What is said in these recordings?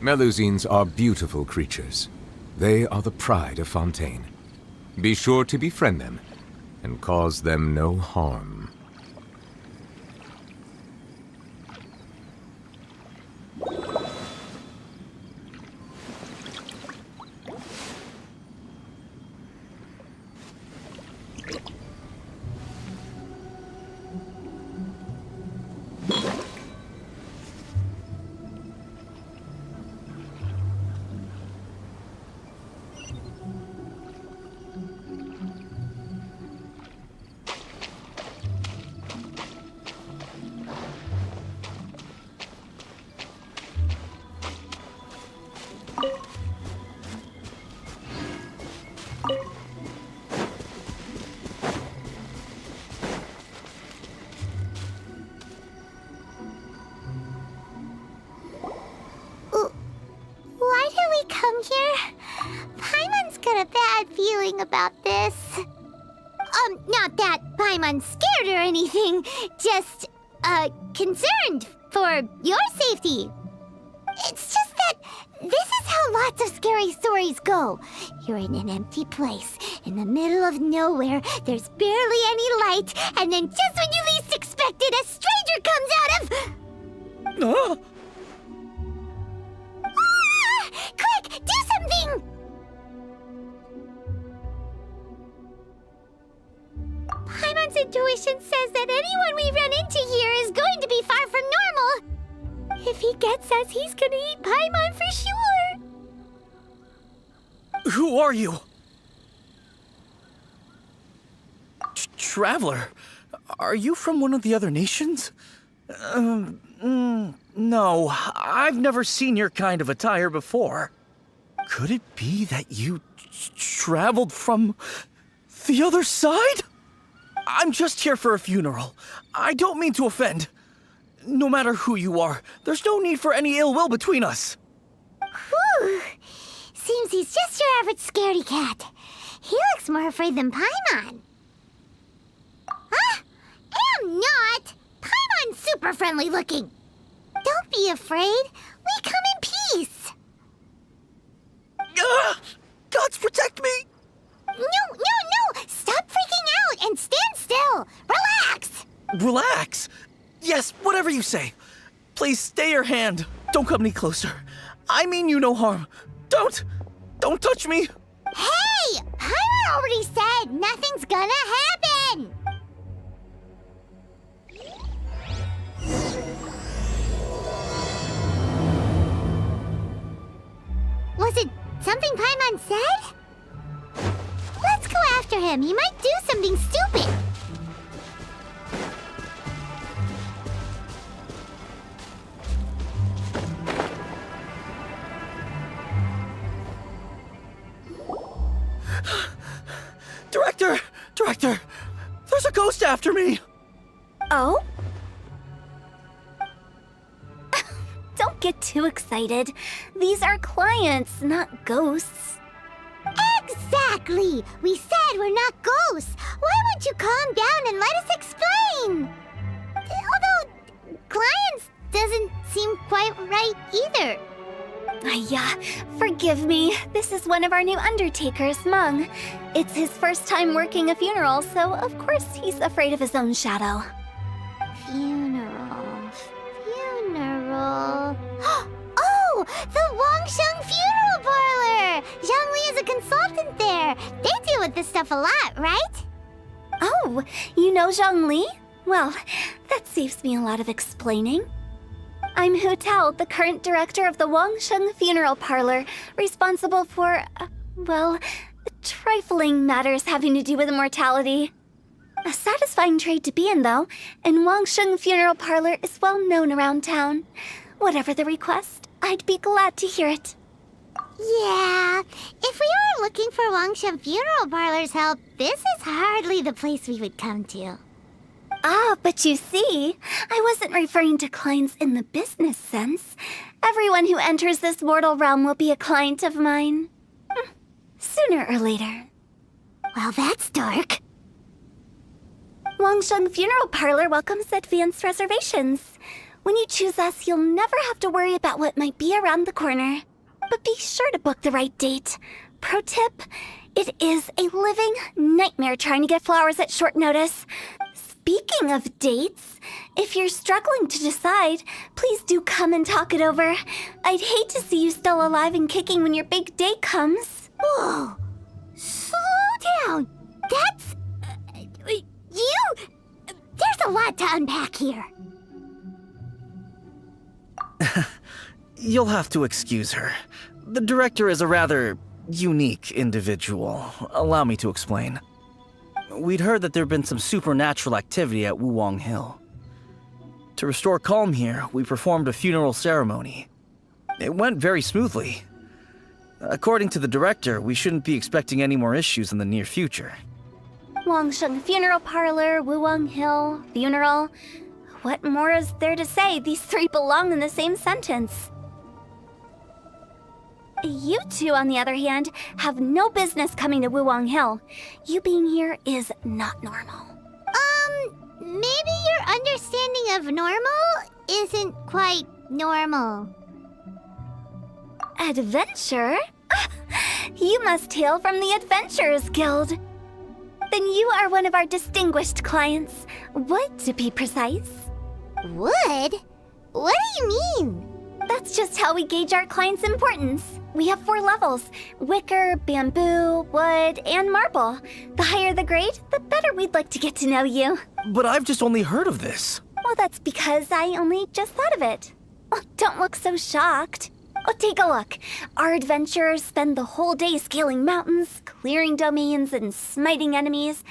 Melusines are beautiful creatures. They are the pride of Fontaine. Be sure to befriend them and cause them no harm. Why did we come here? Paimon's got a bad feeling about this. Not that Paimon's scared or anything, just, concerned for your safety. It's just that this is how lots of scary stories go. You're in an empty place, in the middle of nowhere, there's barely any light, and then just when you least expect it, a stranger comes out of... Quick, do something! Paimon's intuition says that anyone we run into here is going to be far from normal. If he gets us, he's gonna eat Paimon for sure. Who are you? Traveler, are you from one of the other nations? No, I've never seen your kind of attire before. Could it be that you traveled from the other side? I'm just here for a funeral. I don't mean to offend. No matter who you are, there's no need for any ill will between us. Whew. Seems he's just your average scaredy cat. He looks more afraid than Paimon. Huh? Am not! Paimon's super friendly looking. Don't be afraid. We come in peace. Gods protect me! No! Stop freaking out and stand still. Relax. Relax? Yes, whatever you say. Please stay your hand. Don't come any closer. I mean you no harm. Don't touch me. Hey! Paimon already said nothing's gonna happen. Was it something Paimon said? Let's go after him. He might do something stupid. Director, there's a ghost after me. Oh? Don't get too excited. These are clients, not ghosts. Exactly! We said we're not ghosts. Why won't you calm down and let us explain? Although, clients doesn't seem quite right either. Yeah, forgive me. This is one of our new undertakers, Meng. It's his first time working a funeral, so of course he's afraid of his own shadow. Funeral. Oh! The WANGSHENG Funeral Parlor! Zhongli is a consultant there. They deal with this stuff a lot, right? Oh, you know Zhongli? Well, that saves me a lot of explaining. I'm Hu Tao, the current director of the WANGSHENG Funeral Parlor, responsible for, well, trifling matters having to do with immortality. A satisfying trade to be in, though, and WANGSHENG Funeral Parlor is well known around town. Whatever the request, I'd be glad to hear it. Yeah, if we were looking for WANGSHENG Funeral Parlor's help, this is hardly the place we would come to. Ah, but you see, I wasn't referring to clients in the business sense. Everyone who enters this mortal realm will be a client of mine. Sooner or later. Well, that's dark. WANGSHENG Funeral Parlor welcomes advanced reservations. When you choose us, you'll never have to worry about what might be around the corner. But be sure to book the right date. Pro tip, it is a living nightmare trying to get flowers at short notice. Speaking of dates, if you're struggling to decide, please do come and talk it over. I'd hate to see you still alive and kicking when your big day comes. Whoa! Slow down! That's... There's a lot to unpack here. You'll have to excuse her. The director is a rather unique individual. Allow me to explain. We'd heard that there'd been some supernatural activity at Wuwang Hill. To restore calm here, we performed a funeral ceremony. It went very smoothly. According to the director, we shouldn't be expecting any more issues in the near future. WANGSHENG Funeral Parlor, Wuwang Hill, funeral. What more is there to say? These three belong in the same sentence. You two, on the other hand, have no business coming to Wuwang Hill. You being here is not normal. Maybe your understanding of normal isn't quite normal. Adventure? You must hail from the Adventurers Guild. Then you are one of our distinguished clients. Wood, to be precise. Wood? What do you mean? That's just how we gauge our clients' importance. We have 4 levels: wicker, bamboo, wood, and marble. The higher the grade, the better we'd like to get to know you. But I've just only heard of this. Well, that's because I only just thought of it. Oh, don't look so shocked. Oh, take a look. Our adventurers spend the whole day scaling mountains, clearing domains, and smiting enemies.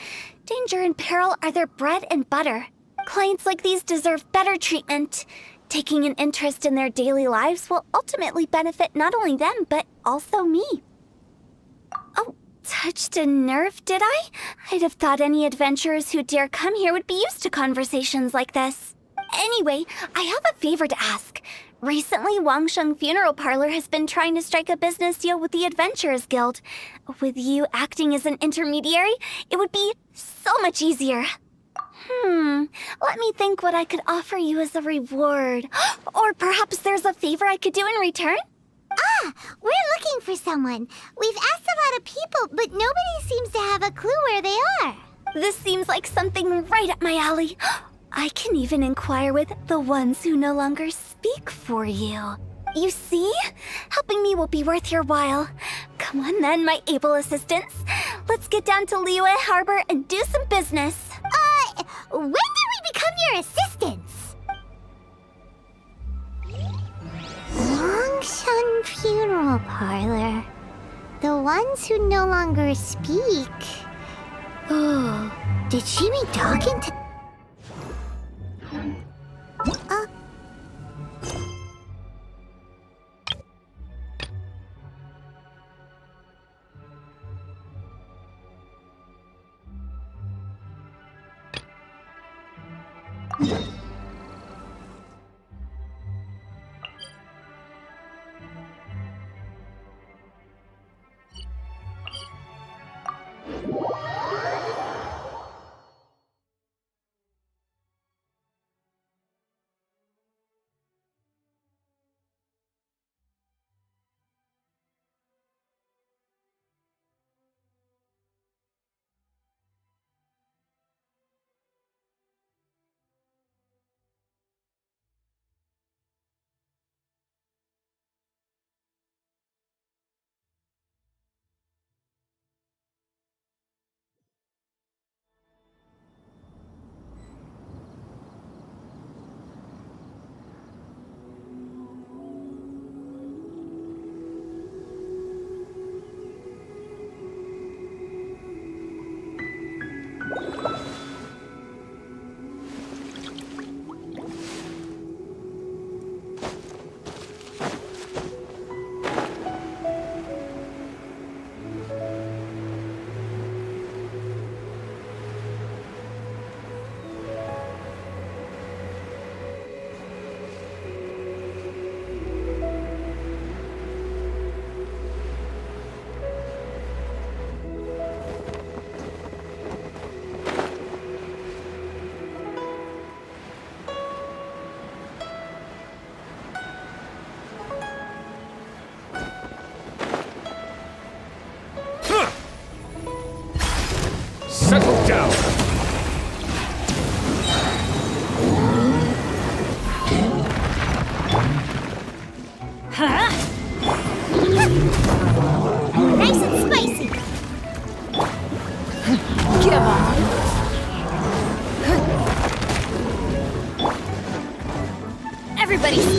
Danger and peril are their bread and butter. Clients like these deserve better treatment. Taking an interest in their daily lives will ultimately benefit not only them, but also me. Oh, touched a nerve, did I? I'd have thought any adventurers who dare come here would be used to conversations like this. Anyway, I have a favor to ask. Recently, WANGSHENG Funeral Parlor has been trying to strike a business deal with the Adventurers Guild. With you acting as an intermediary, it would be so much easier. Let me think what I could offer you as a reward. Or perhaps there's a favor I could do in return? We're looking for someone. We've asked a lot of people, but nobody seems to have a clue where they are. This seems like something right up my alley. I can even inquire with the ones who no longer speak for you. You see? Helping me will be worth your while. Come on then, my able assistants. Let's get down to Liyue Harbor and do some business. When did we become your assistants? WANGSHENG Funeral Parlor. The ones who no longer speak. Oh, did she be talking to...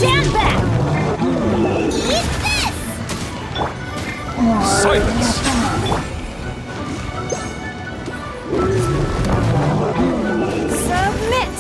Stand back! Eat this! Silence! Submit!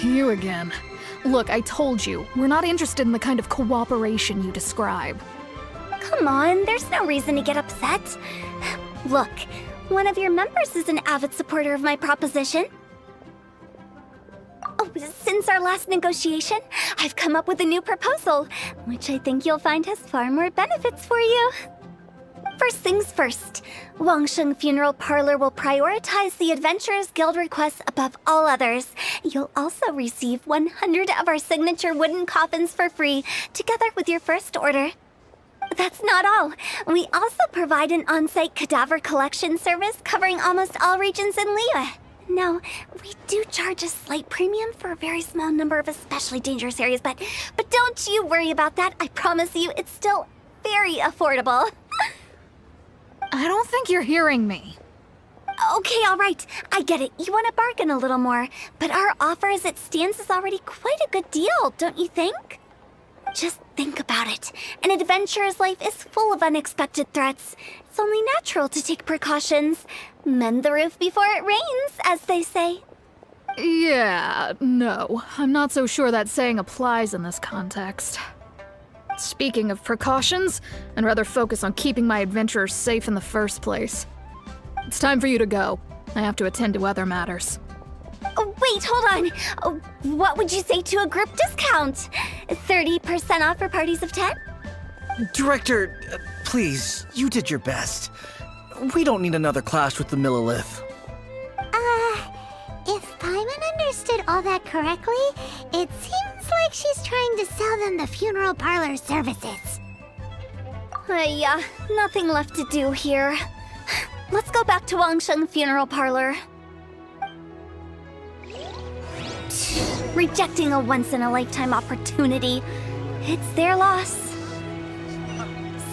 You again. Look, I told you, we're not interested in the kind of cooperation you describe. Come on, there's no reason to get upset. Look, one of your members is an avid supporter of my proposition. Oh, since our last negotiation, I've come up with a new proposal, which I think you'll find has far more benefits for you. First things first, WANGSHENG Funeral Parlor will prioritize the Adventurers Guild requests above all others. You'll also receive 100 of our signature wooden coffins for free, together with your first order. That's not all. We also provide an on-site cadaver collection service covering almost all regions in Liyue. Now, we do charge a slight premium for a very small number of especially dangerous areas, but don't you worry about that. I promise you, it's still very affordable. I don't think you're hearing me. Okay, all right. I get it. You want to bargain a little more, but our offer as it stands is already quite a good deal, don't you think? Just think about it. An adventurer's life is full of unexpected threats. It's only natural to take precautions. Mend the roof before it rains, as they say. Yeah, no. I'm not so sure that saying applies in this context. Speaking of precautions, I'd rather focus on keeping my adventurers safe in the first place. It's time for you to go. I have to attend to other matters. Oh, wait, hold on. Oh, what would you say to a group discount? 30% off for parties of 10? Director, please, you did your best. We don't need another clash with the Millilith. If Paimon understood all that correctly, it seems like she's trying to sell them the funeral parlor services. Yeah, nothing left to do here. Let's go back to WANGSHENG Funeral Parlor. Rejecting a once-in-a-lifetime opportunity. It's their loss.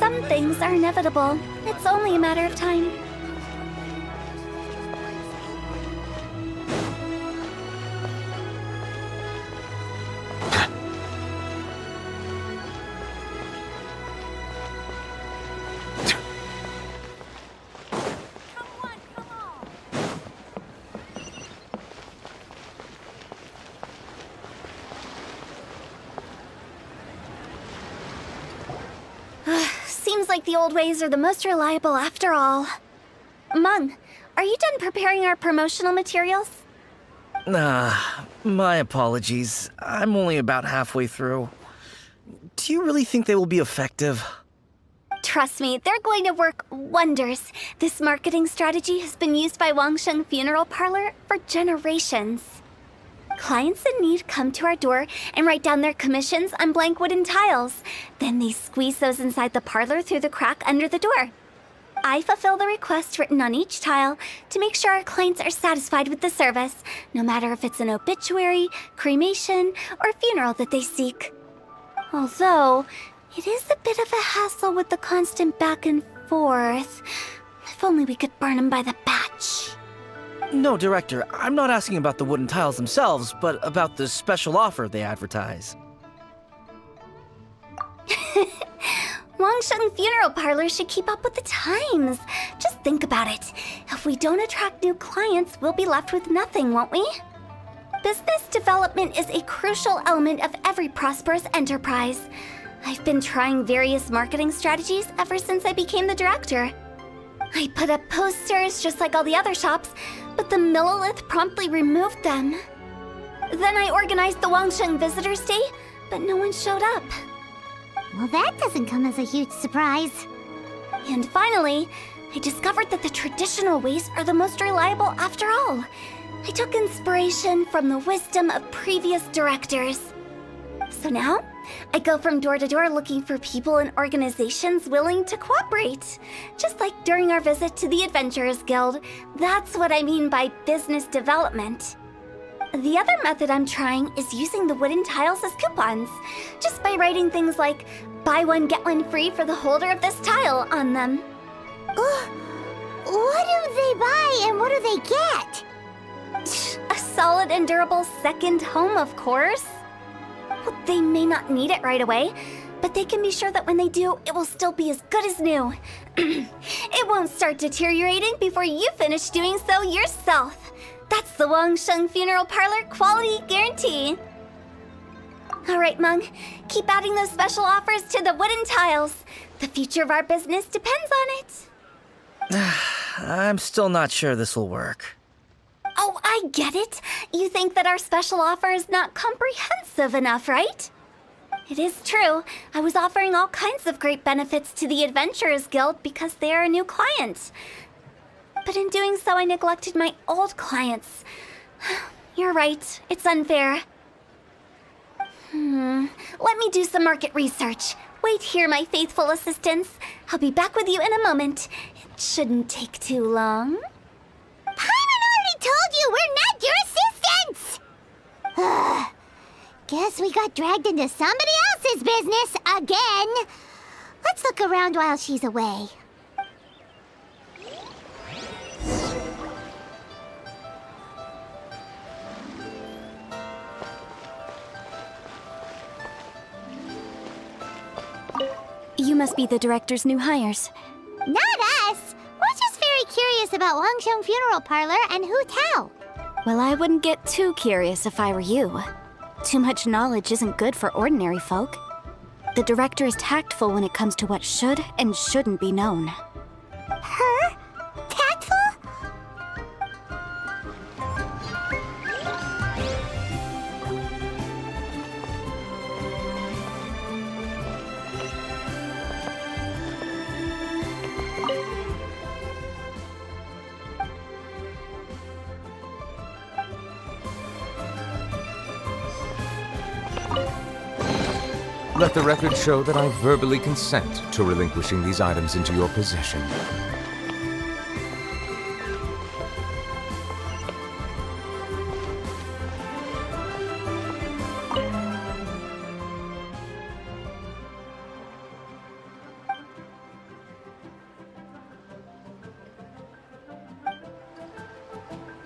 Some things are inevitable. It's only a matter of time. Seems like the old ways are the most reliable after all. Mung, are you done preparing our promotional materials? My apologies. I'm only about halfway through. Do you really think they will be effective? Trust me, they're going to work wonders. This marketing strategy has been used by WANGSHENG Funeral Parlor for generations. Clients in need come to our door and write down their commissions on blank wooden tiles. Then they squeeze those inside the parlor through the crack under the door. I fulfill the request written on each tile to make sure our clients are satisfied with the service, no matter if it's an obituary, cremation, or funeral that they seek. Although, it is a bit of a hassle with the constant back and forth. If only we could burn them by the batch. No, Director, I'm not asking about the wooden tiles themselves, but about the special offer they advertise. WANGSHENG Funeral Parlor should keep up with the times. Just think about it. If we don't attract new clients, we'll be left with nothing, won't we? Business development is a crucial element of every prosperous enterprise. I've been trying various marketing strategies ever since I became the director. I put up posters just like all the other shops, but the Millilith promptly removed them. Then I organized the WANGSHENG Visitors Day, but no one showed up. Well, that doesn't come as a huge surprise. And finally, I discovered that the traditional ways are the most reliable after all. I took inspiration from the wisdom of previous directors. So now, I go from door to door looking for people and organizations willing to cooperate. Just like during our visit to the Adventurers Guild. That's what I mean by business development. The other method I'm trying is using the wooden tiles as coupons. Just by writing things like, buy one get one free for the holder of this tile on them. What do they buy and what do they get? A solid and durable second home, of course. Well, they may not need it right away, but they can be sure that when they do, it will still be as good as new. It won't start deteriorating before you finish doing so yourself. That's the WANGSHENG Funeral Parlor quality guarantee. All right, Mung, keep adding those special offers to the wooden tiles. The future of our business depends on it. I'm still not sure this will work. Oh, I get it. You think that our special offer is not comprehensive enough, right? It is true. I was offering all kinds of great benefits to the Adventurers Guild because they are a new client. But in doing so, I neglected my old clients. You're right. It's unfair. Let me do some market research. Wait here, my faithful assistants. I'll be back with you in a moment. It shouldn't take too long. Paimon already told you we're not your assistants! Guess we got dragged into somebody else's business again. Let's look around while she's away. You must be the director's new hires. Not us! We're just very curious about WANGSHENG Funeral Parlor and Hu Tao. Well, I wouldn't get too curious if I were you. Too much knowledge isn't good for ordinary folk. The director is tactful when it comes to what should and shouldn't be known. Her? Tactful? Let the record show that I verbally consent to relinquishing these items into your possession.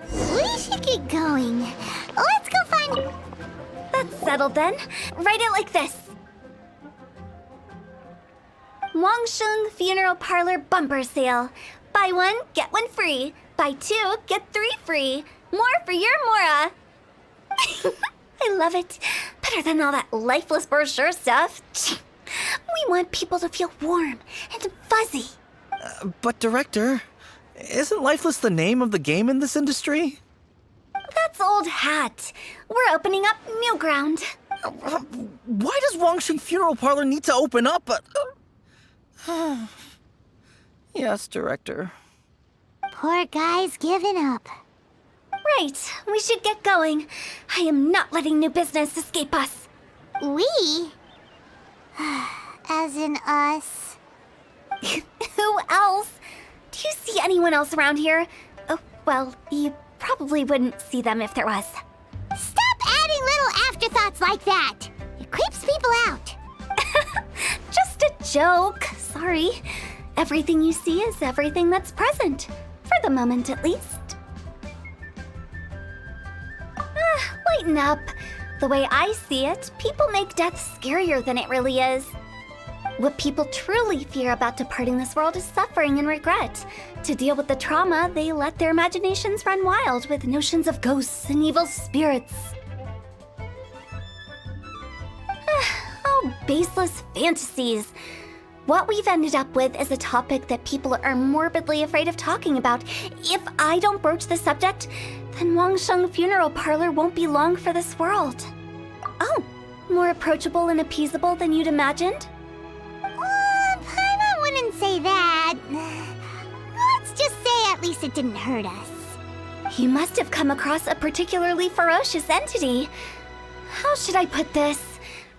We should get going. Let's go find... That's settled then. Write it like this. WANGSHENG Funeral Parlor Bumper Sale. Buy one, get one free. Buy two, get three free. More for your Mora. I love it. Better than all that lifeless brochure stuff. We want people to feel warm and fuzzy. But Director, isn't lifeless the name of the game in this industry? That's old hat. We're opening up new ground. Why does WANGSHENG Funeral Parlor need to open up? Yes, Director. Poor guy's given up. Right, we should get going. I am not letting new business escape us. We? As in us. Who else? Do you see anyone else around here? Oh, well, you probably wouldn't see them if there was. Stop adding little afterthoughts like that. It creeps people out. Just a joke. Sorry. Everything you see is everything that's present. For the moment, at least. Lighten up. The way I see it, people make death scarier than it really is. What people truly fear about departing this world is suffering and regret. To deal with the trauma, they let their imaginations run wild with notions of ghosts and evil spirits. Oh, baseless fantasies. What we've ended up with is a topic that people are morbidly afraid of talking about. If I don't broach the subject, then WANGSHENG Funeral Parlor won't be long for this world. Oh, more approachable and appeasable than you'd imagined? Paimon wouldn't say that. Let's just say at least it didn't hurt us. You must have come across a particularly ferocious entity. How should I put this?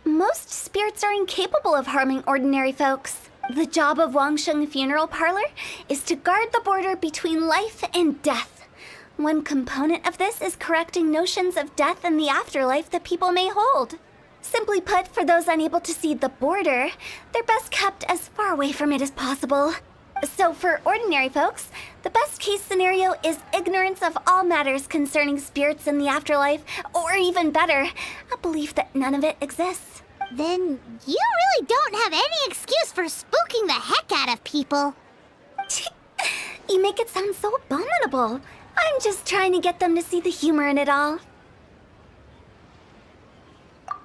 Most spirits are incapable of harming ordinary folks. The job of WANGSHENG Funeral Parlor is to guard the border between life and death. One component of this is correcting notions of death and the afterlife that people may hold. Simply put, for those unable to see the border, they're best kept as far away from it as possible. So for ordinary folks, the best case scenario is ignorance of all matters concerning spirits in the afterlife, or even better, a belief that none of it exists. Then you really don't have any excuse for spooking the heck out of people. You make it sound so abominable. I'm just trying to get them to see the humor in it all.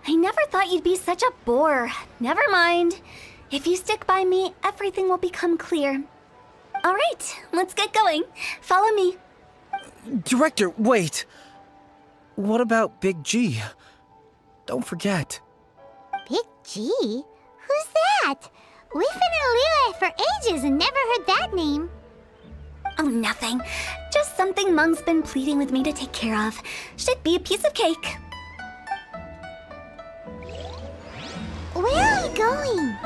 I never thought you'd be such a bore. Never mind. If you stick by me, everything will become clear. All right, let's get going. Follow me. Director, wait. What about Big G? Don't forget. Big G? Who's that? We've been in Liyue for ages and never heard that name. Oh, nothing. Just something Mung's been pleading with me to take care of. Should be a piece of cake. Where are you going?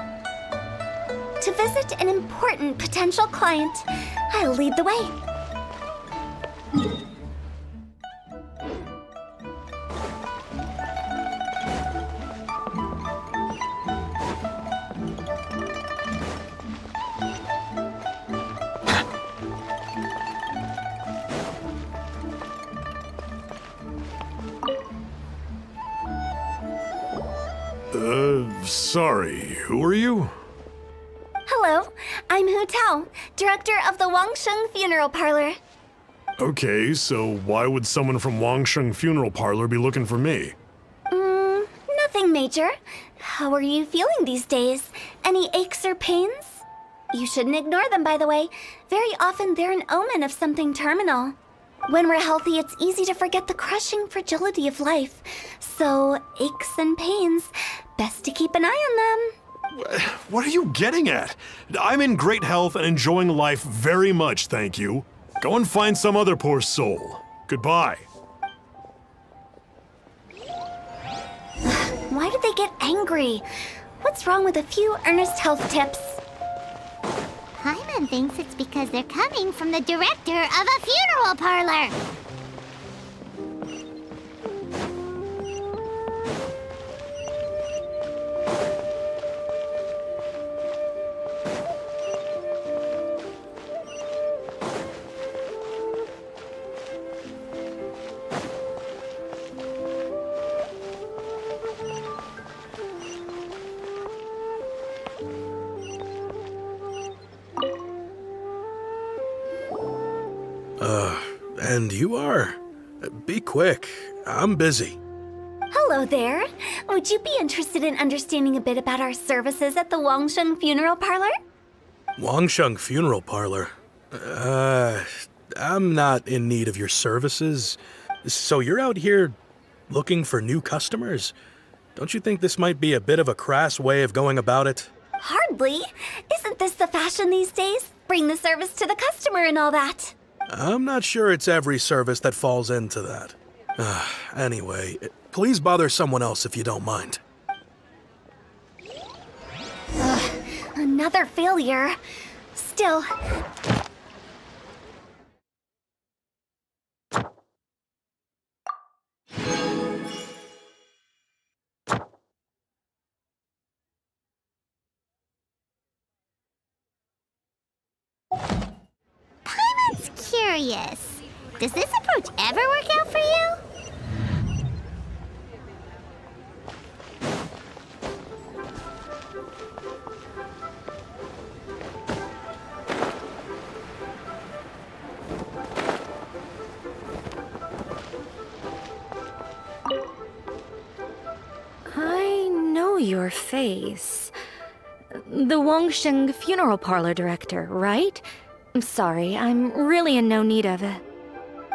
To visit an important potential client. I'll lead the way. Sorry, who are you? Hello, I'm Hu Tao, director of the WANGSHENG Funeral Parlor. Okay, so why would someone from WANGSHENG Funeral Parlor be looking for me? Nothing major. How are you feeling these days? Any aches or pains? You shouldn't ignore them, by the way. Very often they're an omen of something terminal. When we're healthy, it's easy to forget the crushing fragility of life. So, aches and pains, best to keep an eye on them. What are you getting at? I'm in great health and enjoying life very much, thank you. Go and find some other poor soul. Goodbye. Why do they get angry? What's wrong with a few earnest health tips? Paimon thinks it's because they're coming from the director of a funeral parlor. And you are? Be quick. I'm busy. Hello Hello there. Would you be interested in understanding a bit about our services at the WANGSHENG Funeral Parlor? WANGSHENG Funeral Parlor? I'm not in need of your services. So you're out here looking for new customers? Don't you think this might be a bit of a crass way of going about it? Hardly. Isn't this the fashion these days? Bring the service to the customer and all that. I'm not sure it's every service that falls into that. Anyway, please bother someone else if you don't mind. Another failure. Still... Paimon's curious. Does this approach ever work out for you? I know your face. The WANGSHENG Funeral Parlor director, right? I'm sorry, I'm really in no need of it.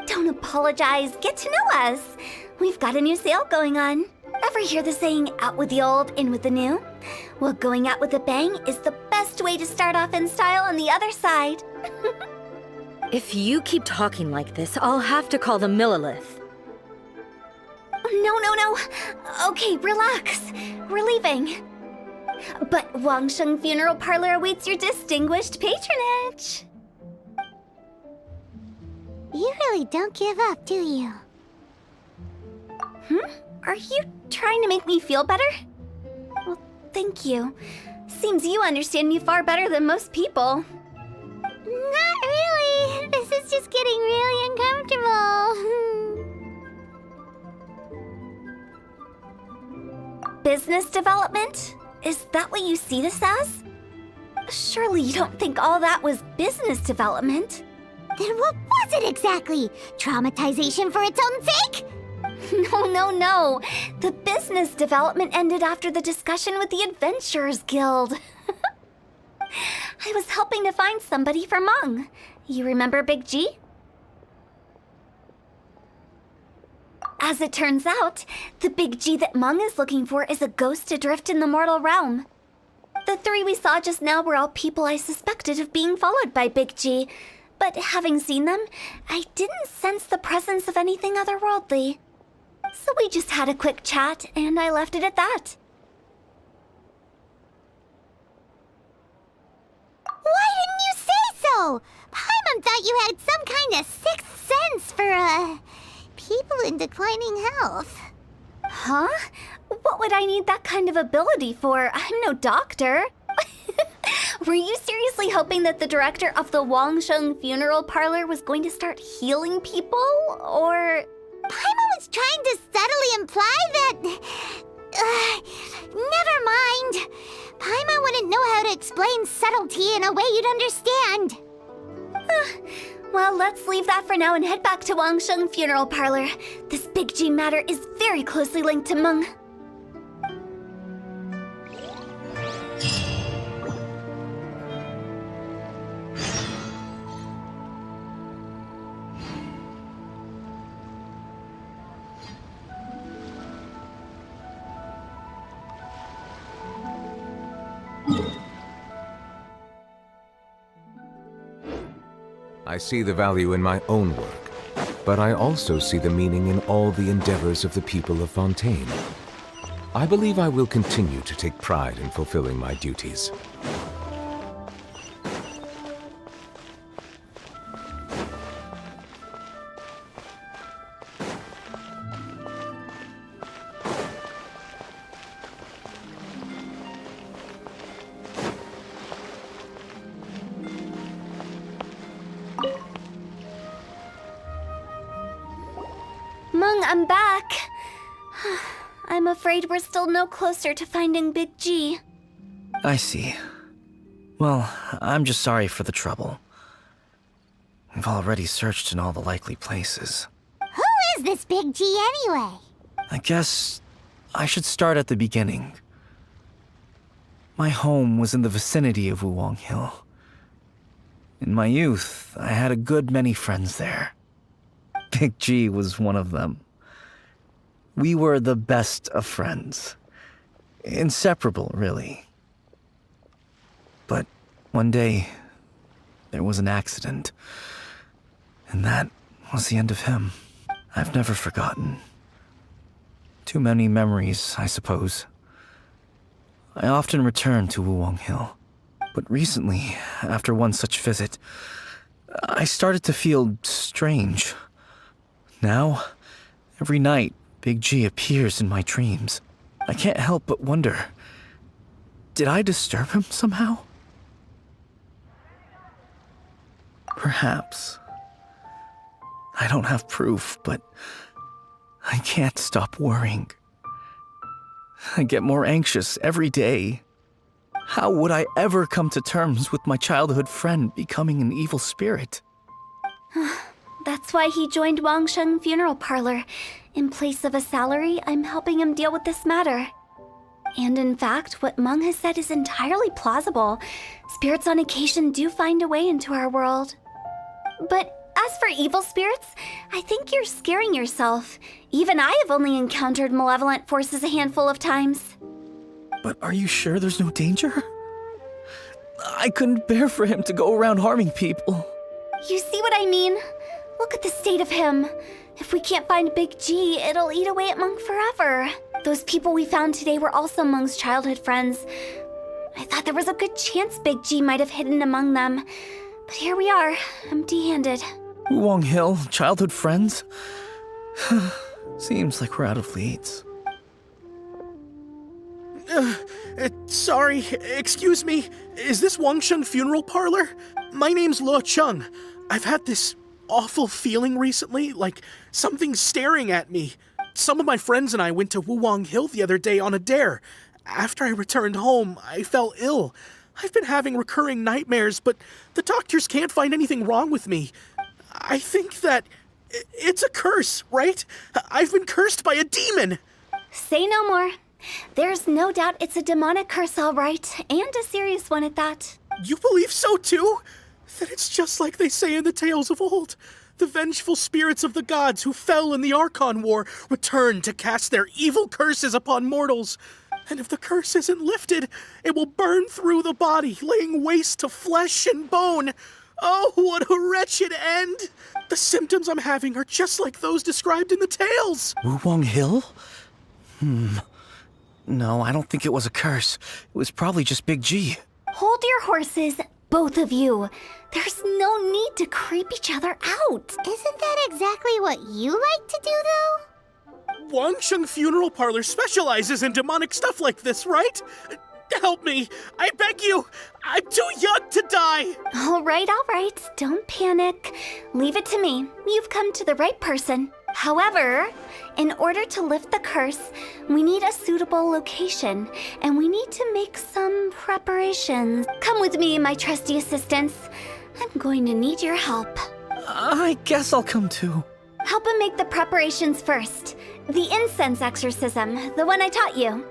Don't apologize. Get to know us. We've got a new sale going on. Ever hear the saying, out with the old, in with the new? Well, going out with a bang is the best way to start off in style on the other side. If you keep talking like this, I'll have to call the Millilith. No. Okay, relax. We're leaving. But WANGSHENG Funeral Parlor awaits your distinguished patronage. You really don't give up, do you? Are you trying to make me feel better? Well, thank you. Seems you understand me far better than most people. Not really. This is just getting really uncomfortable. Business development? Is that what you see this as? Surely you don't think all that was business development? Then what was it exactly? Traumatization for its own sake? No. The business development ended after the discussion with the Adventurers Guild. I was helping to find somebody for Mung. You remember Big G? As it turns out, the Big G that Mung is looking for is a ghost adrift in the mortal realm. The three we saw just now were all people I suspected of being followed by Big G, but having seen them, I didn't sense the presence of anything otherworldly. So we just had a quick chat, and I left it at that. Why didn't you say so? Paimon thought you had some kind of sixth sense for, people in declining health. Huh? What would I need that kind of ability for? I'm no doctor. Were you seriously hoping that the director of the WANGSHENG Funeral Parlor was going to start healing people, or...? Paimon was trying to subtly imply that... never mind. Paimon wouldn't know how to explain subtlety in a way you'd understand. Well, let's leave that for now and head back to WANGSHENG Funeral Parlor. This Big G matter is very closely linked to Mung. I see the value in my own work, but I also see the meaning in all the endeavors of the people of Fontaine. I believe I will continue to take pride in fulfilling my duties. Mung, I'm back. I'm afraid we're still no closer to finding Big G. I see. Well, I'm just sorry for the trouble. We've already searched in all the likely places. Who is this Big G anyway? I guess I should start at the beginning. My home was in the vicinity of Wuwang Hill. In my youth, I had a good many friends there. Big G was one of them. We were the best of friends. Inseparable, really. But one day, there was an accident. And that was the end of him. I've never forgotten. Too many memories, I suppose. I often return to Wuwang Hill. But recently, after one such visit, I started to feel strange. Now, every night, Big G appears in my dreams. I can't help but wonder, did I disturb him somehow? Perhaps. I don't have proof, but I can't stop worrying. I get more anxious every day. How would I ever come to terms with my childhood friend becoming an evil spirit? That's why he joined WANGSHENG Funeral Parlor. In place of a salary, I'm helping him deal with this matter. And in fact, what Meng has said is entirely plausible. Spirits on occasion do find a way into our world. But as for evil spirits, I think you're scaring yourself. Even I have only encountered malevolent forces a handful of times. But are you sure there's no danger? I couldn't bear for him to go around harming people. You see what I mean? Look at the state of him. If we can't find Big G, it'll eat away at Meng forever. Those people we found today were also Meng's childhood friends. I thought there was a good chance Big G might have hidden among them. But here we are, empty-handed. Wuwang Hill, childhood friends? Seems like we're out of leads. Sorry, excuse me. Is this WANGSHENG Funeral Parlor? My name's Luo Chung. I've had this awful feeling recently, like something's staring at me. Some of my friends and I went to Wuwang Hill the other day on a dare. After I returned home, I fell ill. I've been having recurring nightmares, but the doctors can't find anything wrong with me. I think that it's a curse, right? I've been cursed by a demon. Say no more. There's no doubt it's a demonic curse, all right, and a serious one at that. You believe so too? Then it's just like they say in the tales of old. The vengeful spirits of the gods who fell in the Archon War return to cast their evil curses upon mortals. And if the curse isn't lifted, it will burn through the body, laying waste to flesh and bone. Oh, what a wretched end! The symptoms I'm having are just like those described in the tales. Wuwang Hill? No, I don't think it was a curse. It was probably just Big G. Hold your horses, both of you. There's no need to creep each other out. Isn't that exactly what you like to do, though? WANGSHENG Funeral Parlor specializes in demonic stuff like this, right? Help me! I beg you! I'm too young to die! All right. Don't panic. Leave it to me. You've come to the right person. However, in order to lift the curse, we need a suitable location, and we need to make some preparations. Come with me, my trusty assistants. I'm going to need your help. I guess I'll come too. Help him make the preparations first. The incense exorcism, the one I taught you.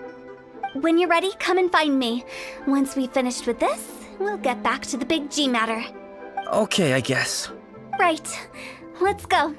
When you're ready, come and find me. Once we've finished with this, we'll get back to the Big G matter. Okay, I guess. Right. Let's go.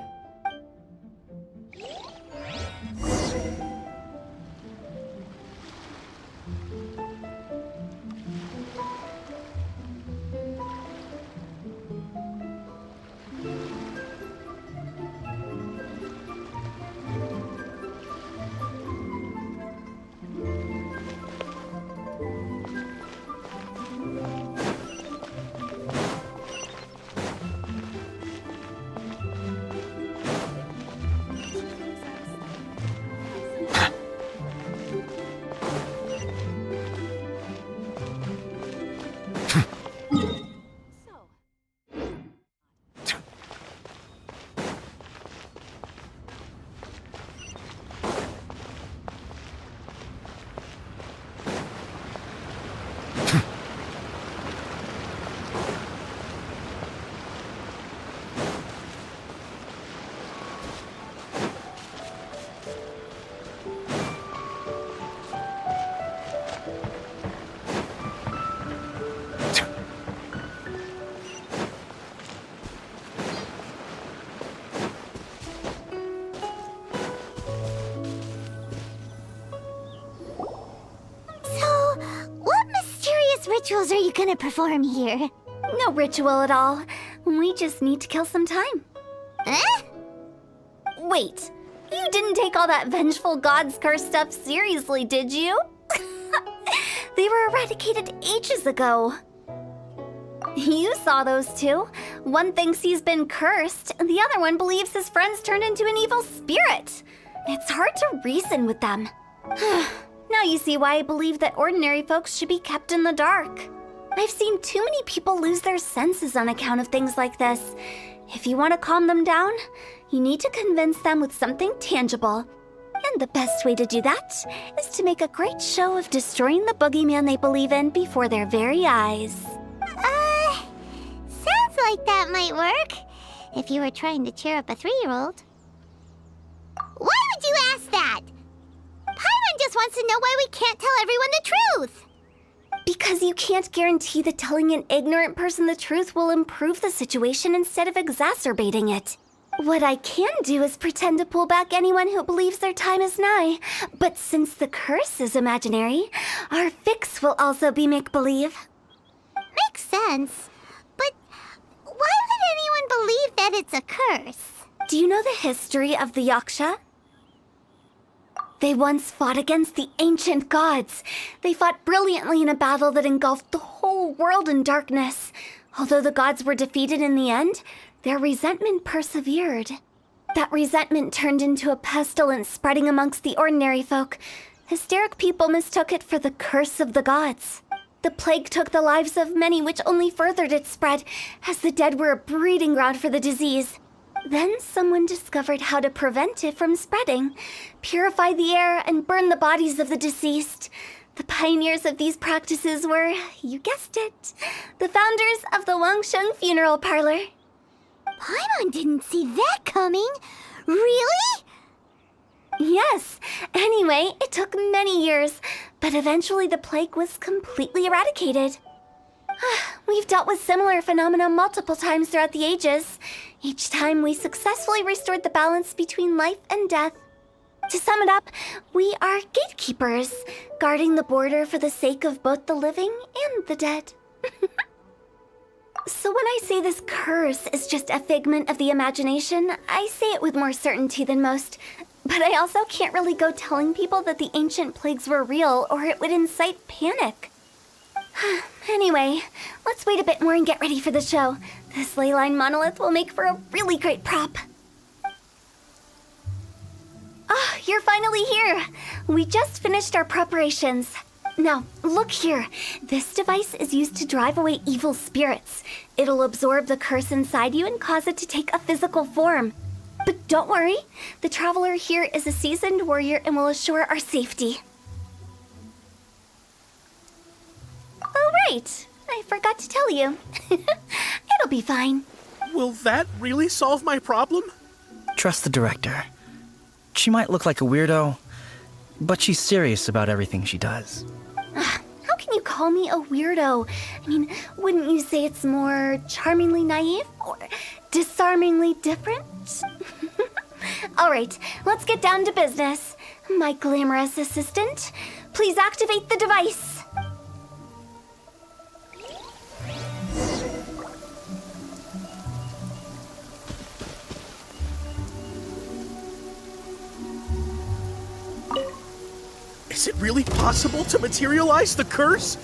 rituals are you gonna perform here? No ritual at all. We just need to kill some time. Eh? Wait, you didn't take all that vengeful God's curse stuff seriously, did you? They were eradicated ages ago. You saw those two. One thinks he's been cursed, and the other one believes his friends turned into an evil spirit. It's hard to reason with them. Now you see why I believe that ordinary folks should be kept in the dark. I've seen too many people lose their senses on account of things like this. If you want to calm them down, you need to convince them with something tangible. And the best way to do that is to make a great show of destroying the boogeyman they believe in before their very eyes. Sounds like that might work. If you were trying to cheer up a 3-year-old. Why would you ask that? Paimon just wants to know why we can't tell everyone the truth. Because you can't guarantee that telling an ignorant person the truth will improve the situation instead of exacerbating it. What I can do is pretend to pull back anyone who believes their time is nigh. But since the curse is imaginary, our fix will also be make-believe. Makes sense. But why would anyone believe that it's a curse? Do you know the history of the Yaksha? They once fought against the ancient gods. They fought brilliantly in a battle that engulfed the whole world in darkness. Although the gods were defeated in the end, their resentment persevered. That resentment turned into a pestilence spreading amongst the ordinary folk. Hysteric people mistook it for the curse of the gods. The plague took the lives of many, which only furthered its spread, as the dead were a breeding ground for the disease. Then someone discovered how to prevent it from spreading, purify the air, and burn the bodies of the deceased. The pioneers of these practices were, you guessed it, the founders of the WANGSHENG funeral parlor. Paimon didn't see that coming. Really? Yes. Anyway, it took many years, but eventually the plague was completely eradicated. We've dealt with similar phenomena multiple times throughout the ages. Each time we successfully restored the balance between life and death. To sum it up, we are gatekeepers, guarding the border for the sake of both the living and the dead. So when I say this curse is just a figment of the imagination, I say it with more certainty than most. But I also can't really go telling people that the ancient plagues were real, or it would incite panic. Anyway, let's wait a bit more and get ready for the show. This leyline monolith will make for a really great prop. Ah, you're finally here! We just finished our preparations. Now, look here. This device is used to drive away evil spirits. It'll absorb the curse inside you and cause it to take a physical form. But don't worry, the traveler here is a seasoned warrior and will assure our safety. Oh, right. I forgot to tell you. It'll be fine. Will that really solve my problem? Trust the director. She might look like a weirdo, but she's serious about everything she does. How can you call me a weirdo? I mean, wouldn't you say it's more charmingly naive or disarmingly different? All right, let's get down to business. My glamorous assistant, please activate the device. Is it really possible to materialize the curse?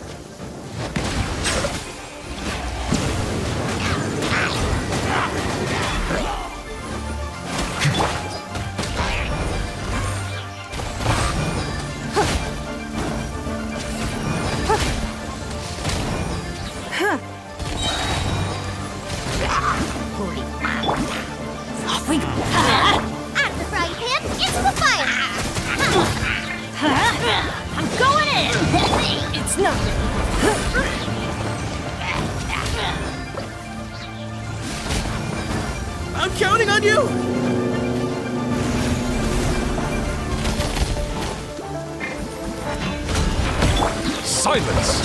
Out of the frying pan, into the fire! I'm going in! It's nothing. I'm counting on you! Silence!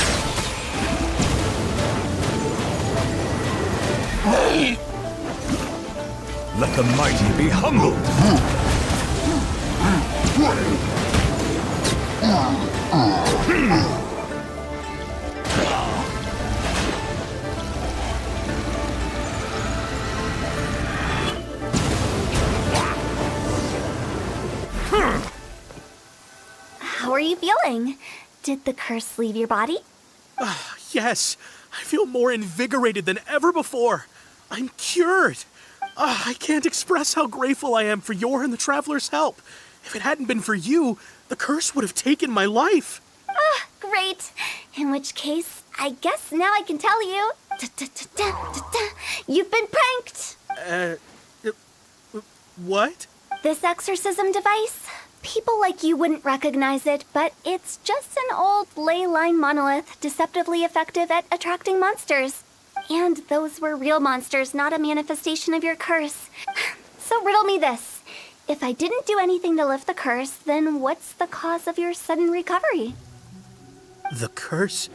Let the mighty be humbled! How are you feeling? Did the curse leave your body? Yes, I feel more invigorated than ever before. I'm cured. I can't express how grateful I am for your and the Traveler's help. If it hadn't been for you, the curse would have taken my life. Great. In which case, I guess now I can tell you. You've been pranked. What? This exorcism device? People like you wouldn't recognize it, but it's just an old ley line monolith deceptively effective at attracting monsters. And those were real monsters, not a manifestation of your curse. So riddle me this. If I didn't do anything to lift the curse, then what's the cause of your sudden recovery? The curse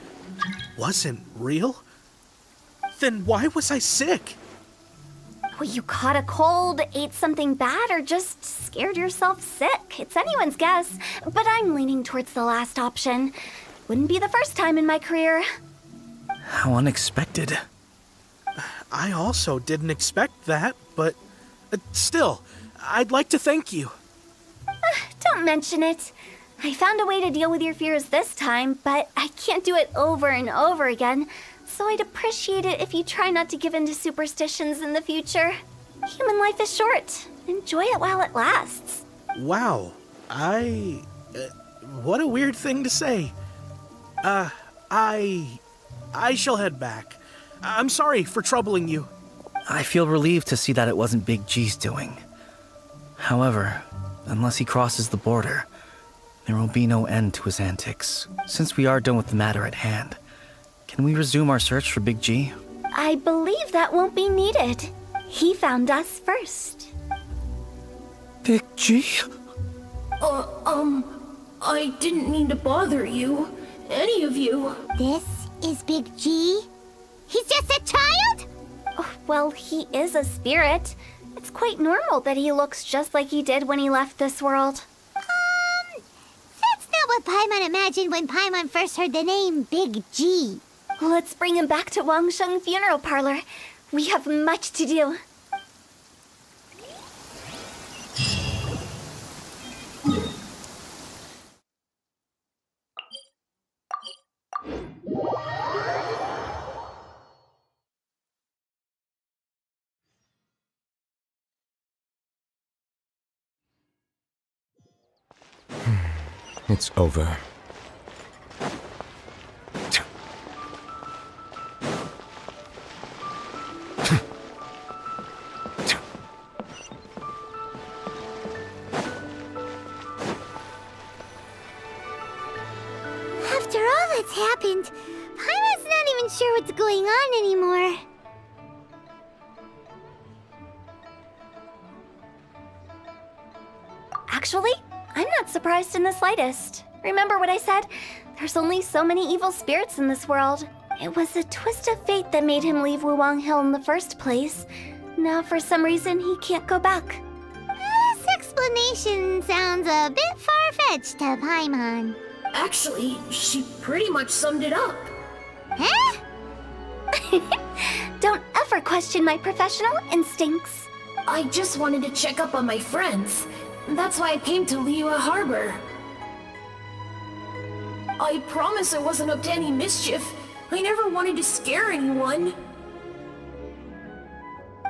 wasn't real? Then why was I sick? Well, you caught a cold, ate something bad, or just scared yourself sick. It's anyone's guess, but I'm leaning towards the last option. Wouldn't be the first time in my career. How unexpected. I also didn't expect that, but still, I'd like to thank you. Don't mention it. I found a way to deal with your fears this time, but I can't do it over and over again, so I'd appreciate it if you try not to give in to superstitions in the future. Human life is short. Enjoy it while it lasts. Wow, what a weird thing to say. I shall head back. I'm sorry for troubling you. I feel relieved to see that it wasn't Big G's doing. However, unless he crosses the border, there will be no end to his antics. Since we are done with the matter at hand, can we resume our search for Big G? I believe that won't be needed. He found us first. Big G? I didn't mean to bother you. Any of you. This is Big G? He's just a child? Oh, well, he is a spirit. It's quite normal that he looks just like he did when he left this world. That's not what Paimon imagined when Paimon first heard the name Big G. Let's bring him back to WANGSHENG Funeral Parlor. We have much to do. It's over. After all that's happened, Paimon's not even sure what's going on anymore. Actually, I'm not surprised in the slightest. Remember what I said? There's only so many evil spirits in this world. It was a twist of fate that made him leave Wuwang Hill in the first place. Now, for some reason, he can't go back. This explanation sounds a bit far-fetched to Paimon. Actually, she pretty much summed it up. Huh? Don't ever question my professional instincts. I just wanted to check up on my friends. That's why I came to Liyue Harbor. I promise I wasn't up to any mischief. I never wanted to scare anyone.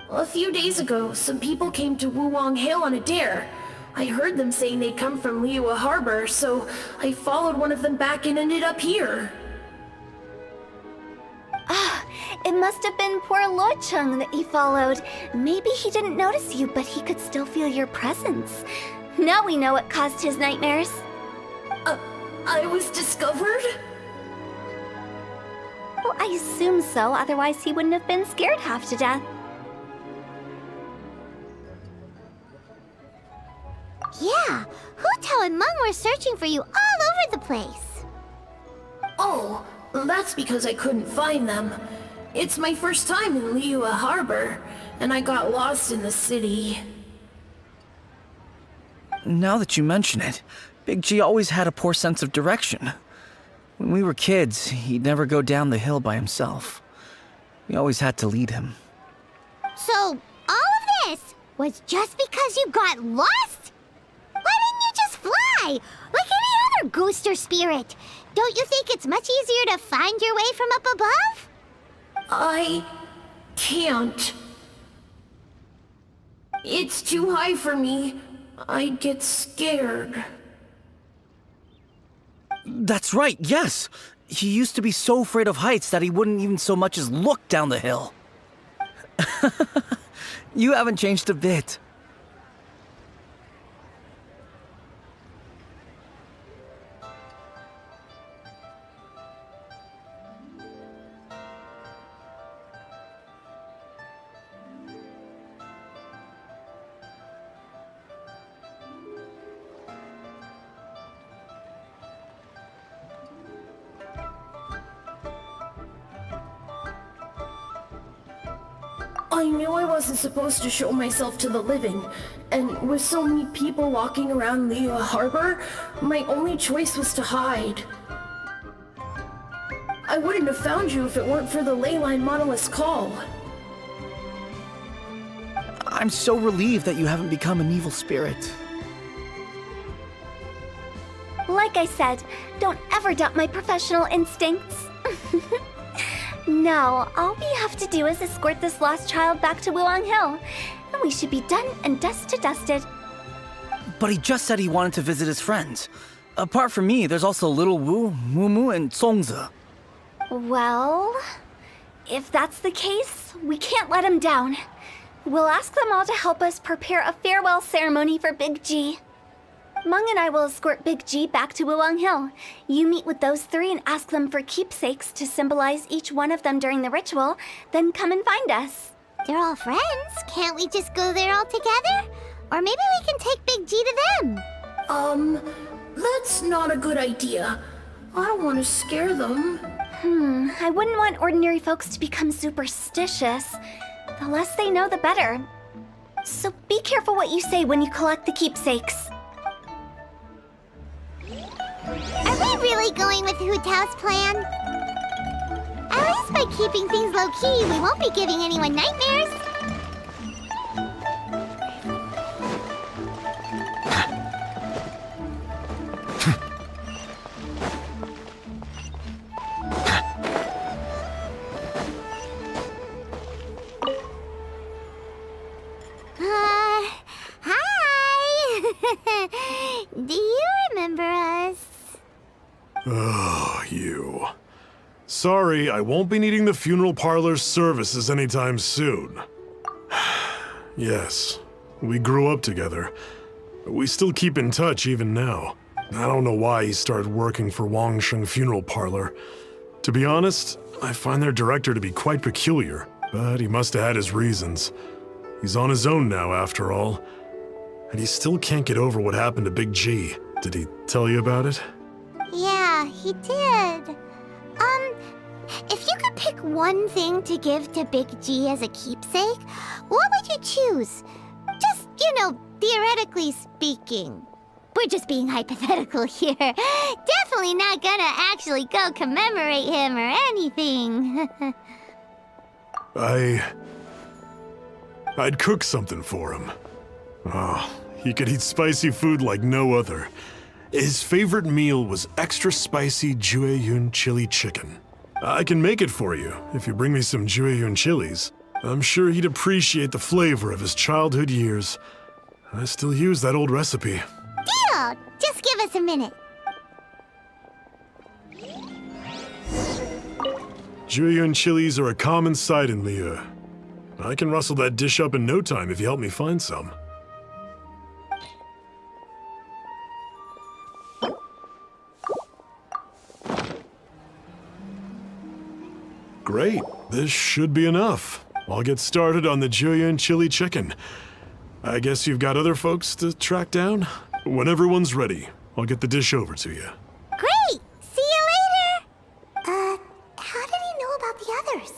A few days ago, some people came to Wuwang Hill on a dare. I heard them saying they'd come from Liyue Harbor, so I followed one of them back and ended up here. It must have been poor Luocheng that you followed. Maybe he didn't notice you, but he could still feel your presence. Now we know what caused his nightmares. I was discovered? Well, I assume so, otherwise he wouldn't have been scared half to death. Yeah, Hu Tao and Meng were searching for you all over the place. Oh, that's because I couldn't find them. It's my first time in Liyue Harbor, and I got lost in the city. Now that you mention it, Big G always had a poor sense of direction. When we were kids, he'd never go down the hill by himself. We always had to lead him. So, all of this was just because you got lost? Why didn't you just fly, like any Remember, ghost or spirit, don't you think it's much easier to find your way from up above? I can't. It's too high for me. I get scared. That's right, yes! He used to be so afraid of heights that he wouldn't even so much as look down the hill. You haven't changed a bit. I knew I wasn't supposed to show myself to the living, and with so many people walking around Liyue Harbor, my only choice was to hide. I wouldn't have found you if it weren't for the Leyline Monolith's call. I'm so relieved that you haven't become an evil spirit. Like I said, don't ever doubt my professional instincts. Now, all we have to do is escort this lost child back to Wuang Hill, and we should be done and dust to dusted. But he just said he wanted to visit his friends. Apart from me, there's also Little Wu, Mumu, and Songzi. Well, if that's the case, we can't let him down. We'll ask them all to help us prepare a farewell ceremony for Big G. Meng and I will escort Big G back to Wuang Hill. You meet with those three and ask them for keepsakes to symbolize each one of them during the ritual, then come and find us. They're all friends. Can't we just go there all together? Or maybe we can take Big G to them. That's not a good idea. I don't want to scare them. I wouldn't want ordinary folks to become superstitious. The less they know, the better. So be careful what you say when you collect the keepsakes. Are we really going with Hu Tao's plan? At least by keeping things low-key, we won't be giving anyone nightmares. Hi! Do you remember us? Oh, you. Sorry, I won't be needing the funeral parlor's services anytime soon. Yes, we grew up together. We still keep in touch even now. I don't know why he started working for WANGSHENG Funeral Parlor. To be honest, I find their director to be quite peculiar, but he must have had his reasons. He's on his own now, after all. And he still can't get over what happened to Big G. Did he tell you about it? Yeah, he did. If you could pick one thing to give to Big G as a keepsake, what would you choose? Just, theoretically speaking. We're just being hypothetical here. Definitely not gonna actually go commemorate him or anything. I'd cook something for him. Oh, he could eat spicy food like no other. His favorite meal was extra spicy Jueyun chili chicken. I can make it for you if you bring me some Jueyun chilies. I'm sure he'd appreciate the flavor of his childhood years. I still use that old recipe. Deal! Just give us a minute. Jueyun chilies are a common sight in Liyue. I can rustle that dish up in no time if you help me find some. Great, this should be enough. I'll get started on the Jueyun chili chicken. I guess you've got other folks to track down? When everyone's ready, I'll get the dish over to you. Great! See you later! How did he know about the others?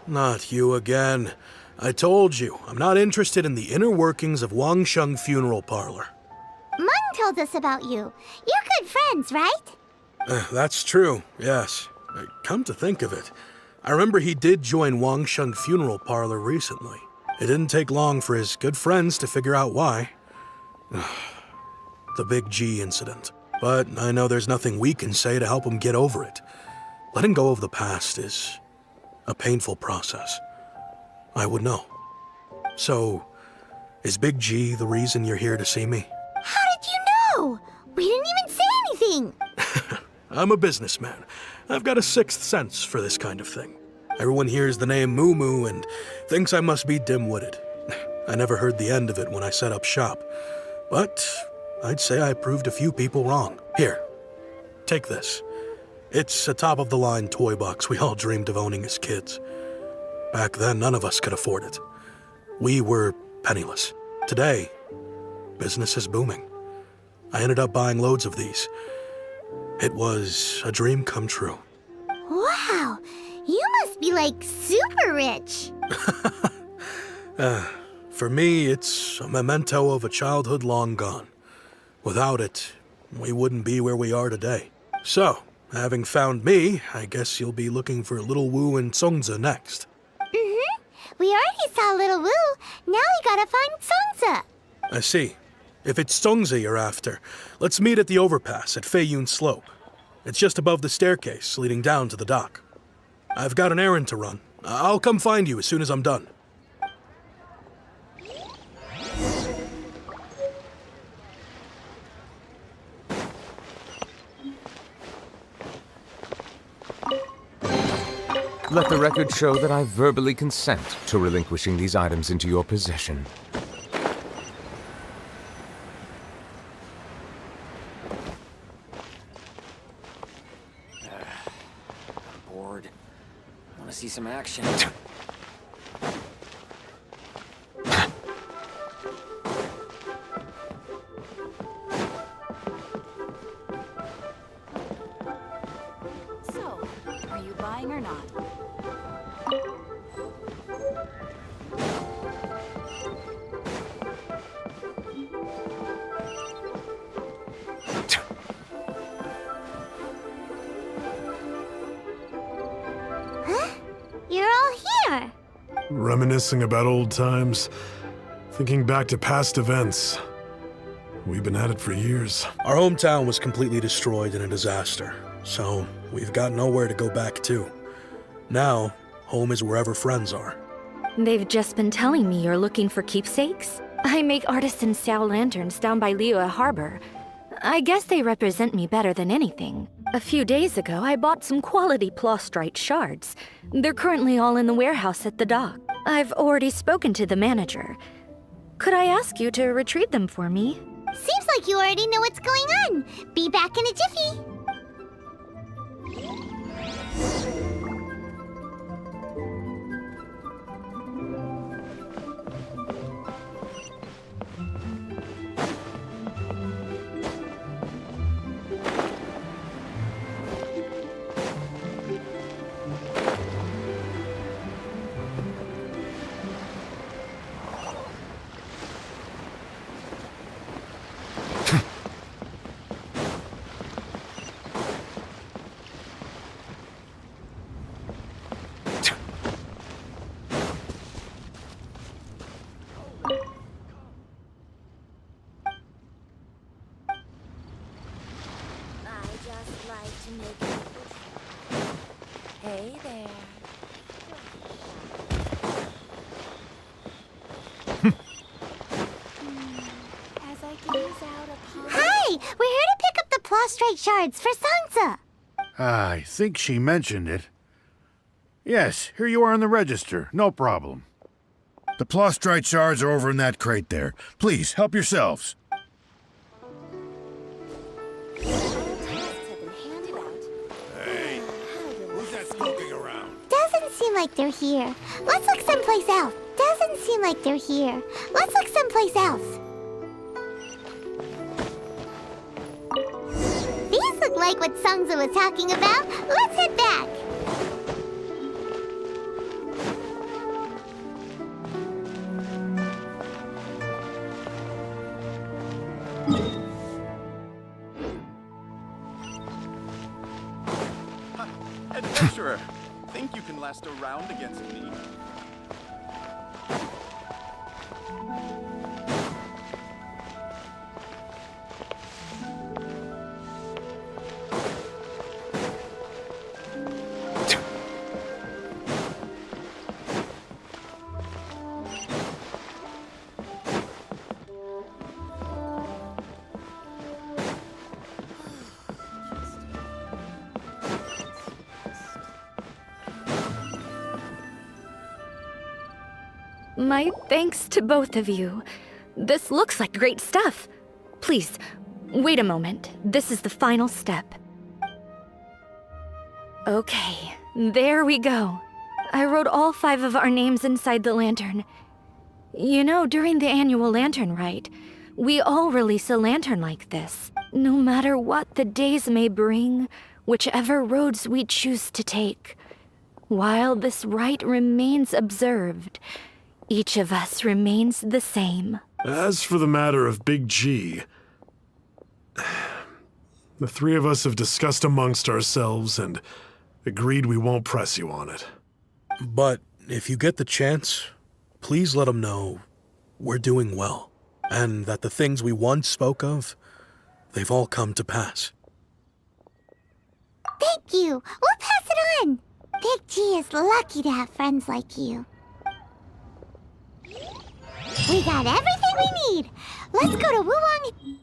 Not you again. I told you, I'm not interested in the inner workings of WANGSHENG Funeral Parlor. Mung told us about you. You're good friends, right? That's true, yes. Come to think of it, I remember he did join WANGSHENG Funeral Parlor recently. It didn't take long for his good friends to figure out why. The Big G incident. But I know there's nothing we can say to help him get over it. Letting go of the past is a painful process. I would know. So, is Big G the reason you're here to see me? How did you know? We didn't even say anything. I'm a businessman. I've got a sixth sense for this kind of thing. Everyone hears the name Moo Moo and thinks I must be dim-witted. I never heard the end of it when I set up shop. But I'd say I proved a few people wrong. Here, take this. It's a top-of-the-line toy box we all dreamed of owning as kids. Back then, none of us could afford it. We were penniless. Today, business is booming. I ended up buying loads of these. It was a dream come true. Wow, you must be like super rich. For me, it's a memento of a childhood long gone. Without it, we wouldn't be where we are today. So, having found me, I guess you'll be looking for Little Wu and Songza next. We already saw Little Wu. Now we gotta find Songza. I see. If it's Songza you're after, let's meet at the overpass at Feiyun Slope. It's just above the staircase leading down to the dock. I've got an errand to run. I'll come find you as soon as I'm done. Let the record show that I verbally consent to relinquishing these items into your possession. Bored. Want to see some action. So, are you buying or not? You're all here. Reminiscing about old times, thinking back to past events. We've been at it for years. Our hometown was completely destroyed in a disaster, so we've got nowhere to go back to. Now, home is wherever friends are. They've just been telling me you're looking for keepsakes. I make artisan Xiao lanterns down by Liyue Harbor. I guess they represent me better than anything. A few days ago, I bought some quality plastrite shards. They're currently all in the warehouse at the dock. I've already spoken to the manager. Could I ask you to retrieve them for me? Seems like you already know what's going on. Be back in a jiffy. Hey there. As I gaze out upon... Hi, we're here to pick up the plastrite shards for Songza. I think she mentioned it. Yes, here you are on the register. No problem. The plastrite shards are over in that crate there. Please, help yourselves. Hey, who's that skulking around? Doesn't seem like they're here. Let's look someplace else. Doesn't seem like they're here. Let's look someplace else. These look like what Songza was talking about. Let's head back. think you can last a round against me? My thanks to both of you. This looks like great stuff. Please, wait a moment. This is the final step. Okay, there we go. I wrote all 5 of our names inside the lantern. You know, during the annual lantern rite, we all release a lantern like this. No matter what the days may bring, whichever roads we choose to take. While this rite remains observed, each of us remains the same. As for the matter of Big G, the 3 of us have discussed amongst ourselves and agreed we won't press you on it. But if you get the chance, please let him know we're doing well, and that the things we once spoke of, they've all come to pass. Thank you. We'll pass it on. Big G is lucky to have friends like you. We got everything we need. Let's go to Wuwang.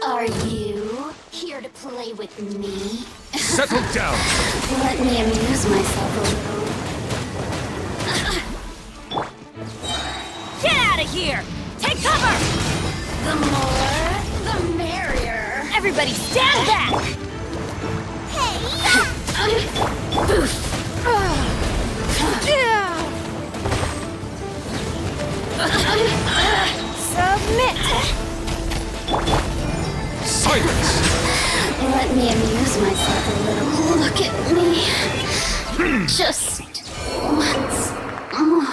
Are you here to play with me? Settle down! Let me amuse myself a little. Get out of here! Take cover! The more, the merrier. Everybody stand back! Submit! Silence! Let me amuse myself a little. Look at me. Just once more.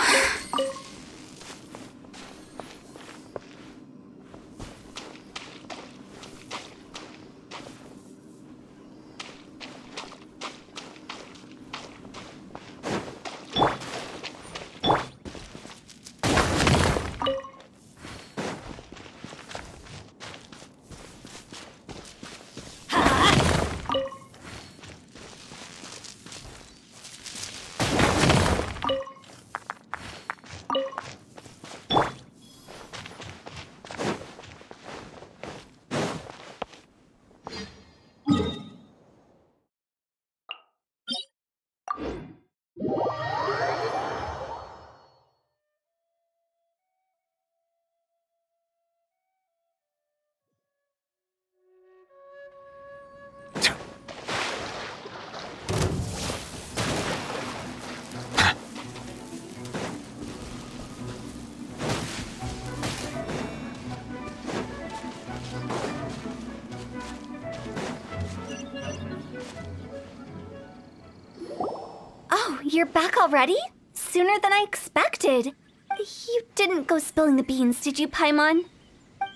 You're back already? Sooner than I expected. You didn't go spilling the beans, did you, Paimon?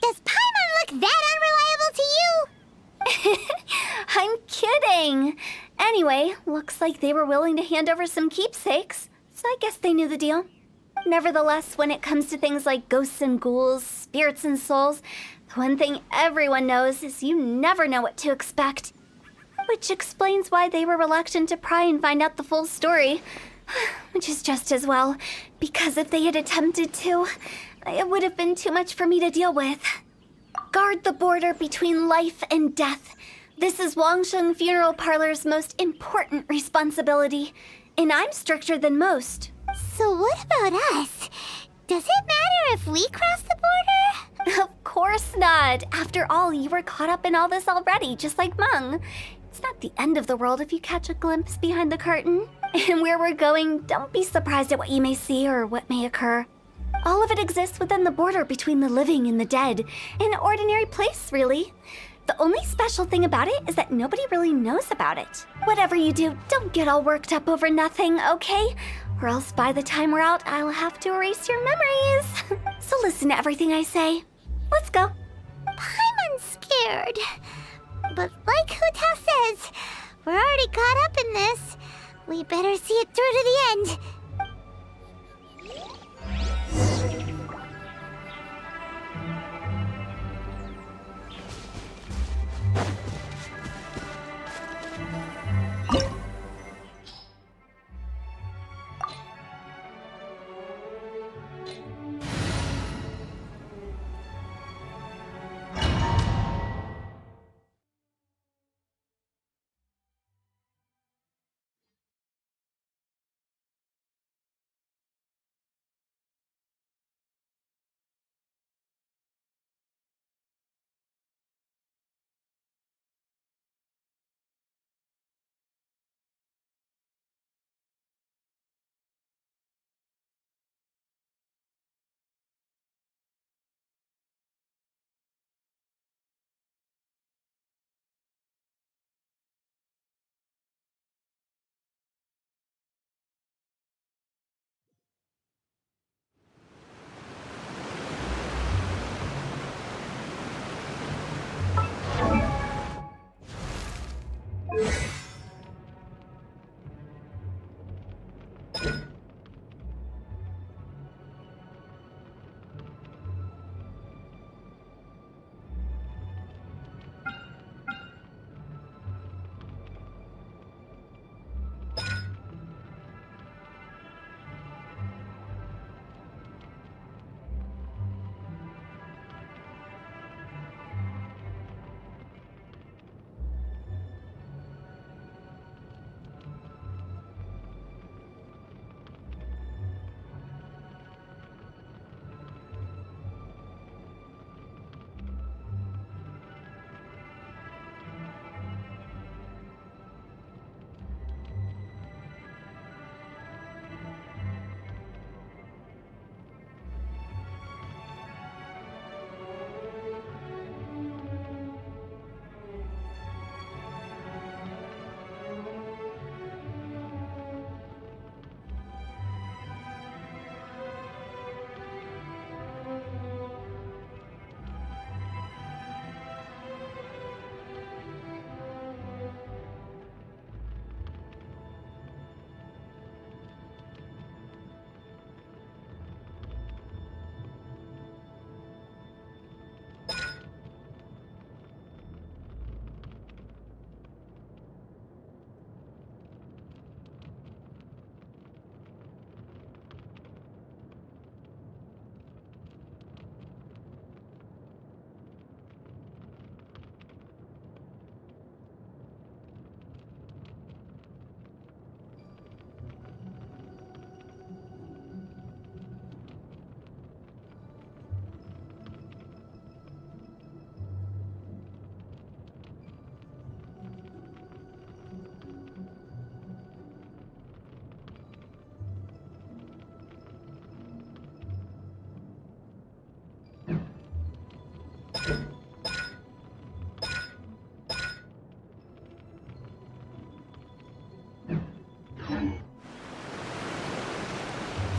Does Paimon look that unreliable to you? I'm kidding. Anyway, looks like they were willing to hand over some keepsakes, so I guess they knew the deal. Nevertheless, when it comes to things like ghosts and ghouls, spirits and souls, the one thing everyone knows is you never know what to expect. Which explains why they were reluctant to pry and find out the full story. Which is just as well, because if they had attempted to, It would have been too much for me to deal with. Guard the border between life and death. This is WANGSHENG Funeral Parlor's most important responsibility, and I'm stricter than most. So what about us? Does it matter if we cross the border? Of course not. After all, you were caught up in all this already, just like Mung. It's not the end of the world if you catch a glimpse behind the curtain. And where we're going, don't be surprised at what you may see or what may occur. All of it exists within the border between the living and the dead. An ordinary place, really. The only special thing about it is that nobody really knows about it. Whatever you do, don't get all worked up over nothing, okay? Or else by the time we're out, I'll have to erase your memories. So listen to everything I say. Let's go. Paimon's scared. But like Hu Tao says, we're already caught up in this. We better see it through to the end.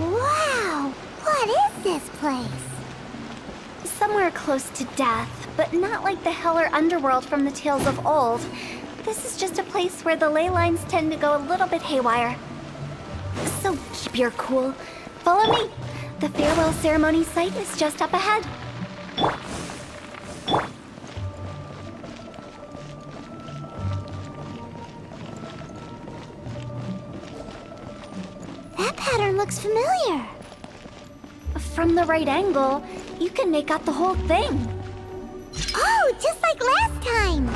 Wow! What is this place? Somewhere close to death, but not like the hell or underworld from the tales of old. This is just a place where the ley lines tend to go a little bit haywire. So keep your cool. Follow me. The farewell ceremony site is just up ahead. That pattern looks familiar. from the right angle, you can make out the whole thing. Oh, just like last time!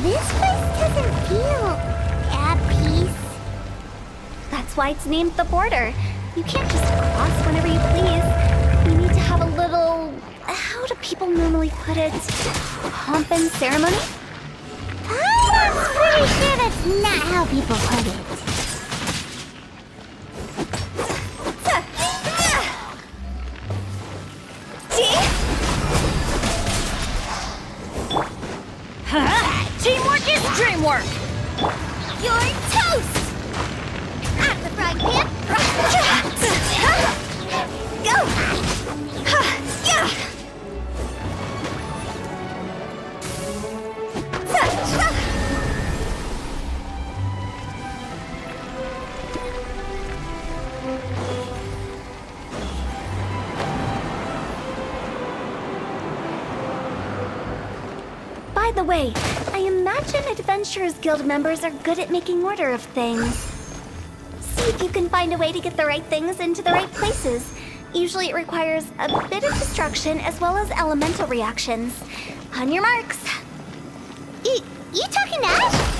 This place doesn't feel at peace. That's why it's named the border. You can't just cross whenever you please. You need to have a little... how do people normally put it? Pomp and ceremony? I'm pretty sure that's not how people put it. Teamwork is dreamwork! You're toast! Out of the frying pan! Go! By the way, I imagine Adventurers Guild members are good at making order of things. See if you can find a way to get the right things into the right places. Usually it requires a bit of destruction as well as elemental reactions. On your marks. You talking to us?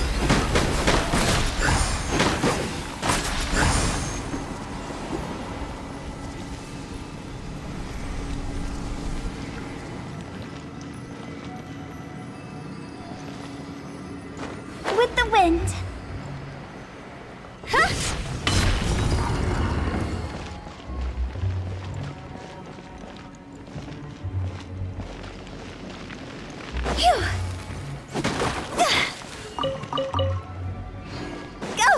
With the wind. Huh? Phew. Go.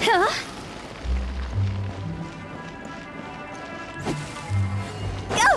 Huh? Go!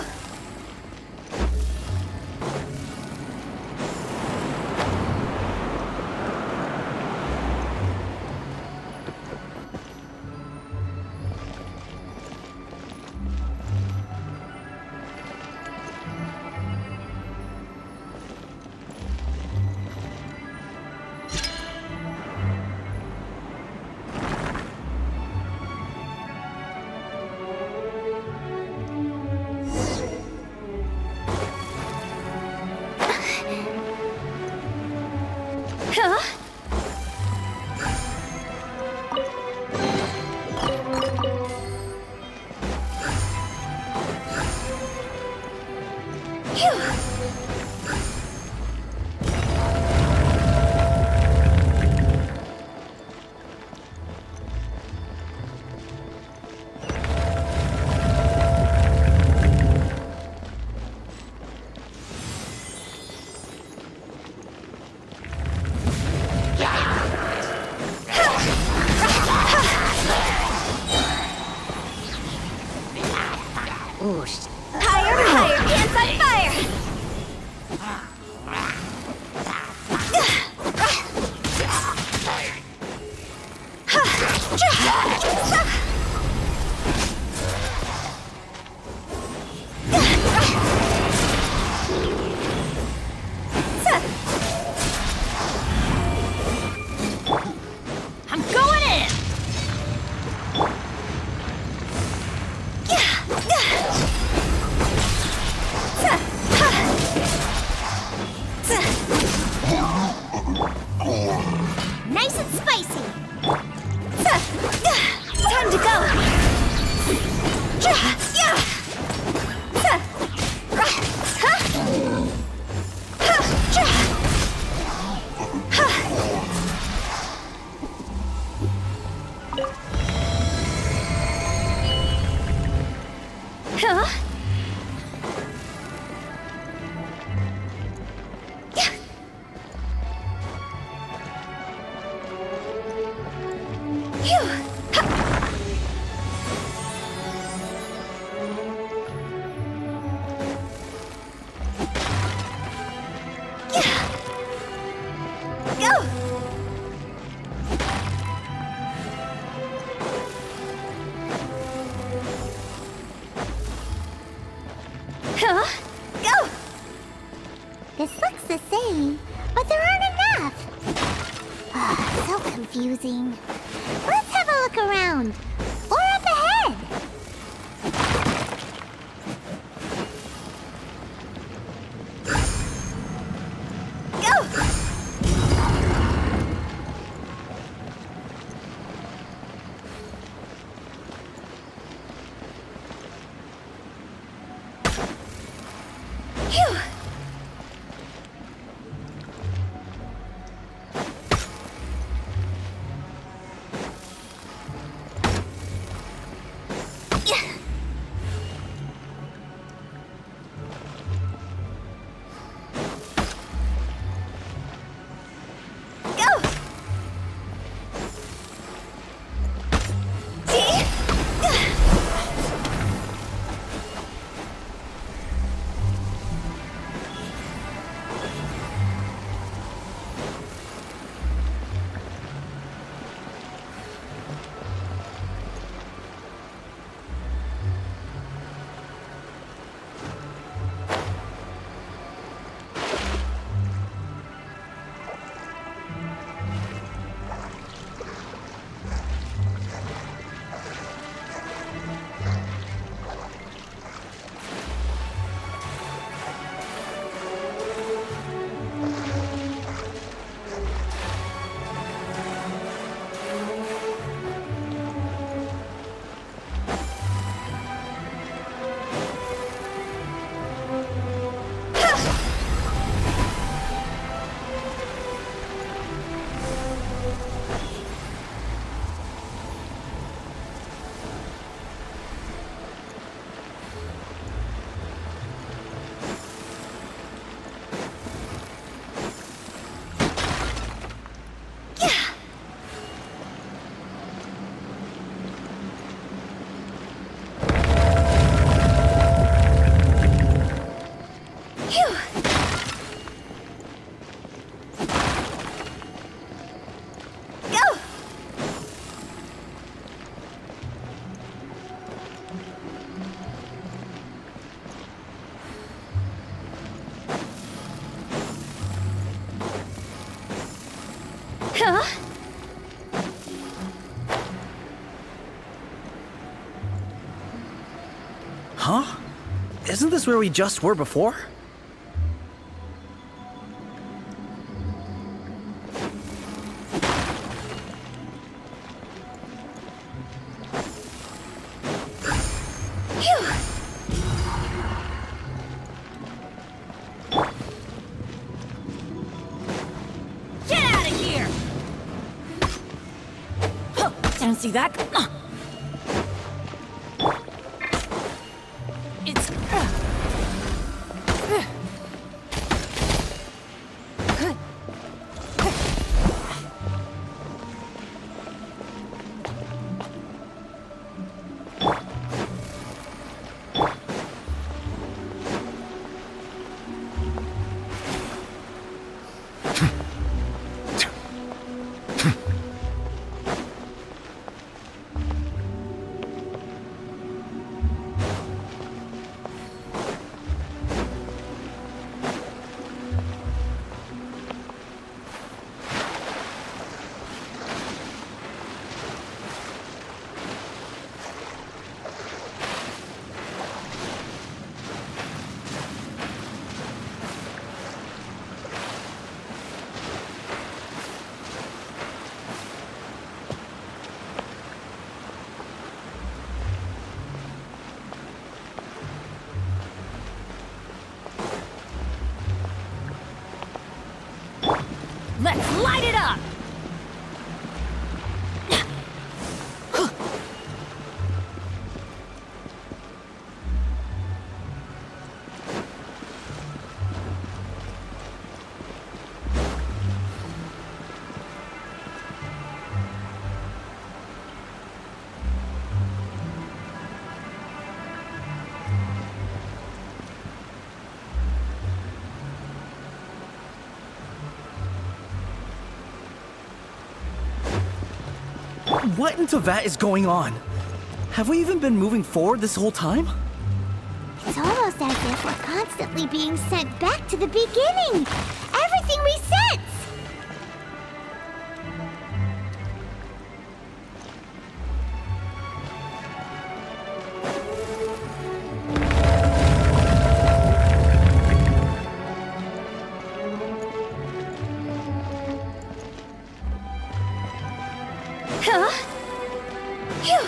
Nice and spicy. Time to go. This looks the same, but there aren't enough. Ah, so confusing. Let's have a look around. Or up ahead. Huh? Isn't this where we just were before? Get out of here! Huh, didn't see that. It's... Let's light it up! What in Tevat is going on? Have we even been moving forward this whole time? It's almost as if we're constantly being sent back to the beginning. Everything resets. Huh? Phew.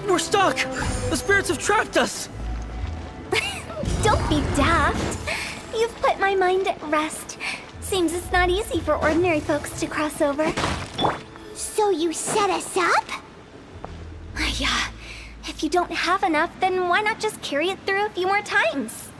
We're stuck! The spirits have trapped us! Don't be daft. You've put my mind at rest. Seems it's not easy for ordinary folks to cross over. So you set us up? Yeah. If you don't have enough, then why not just carry it through a few more times?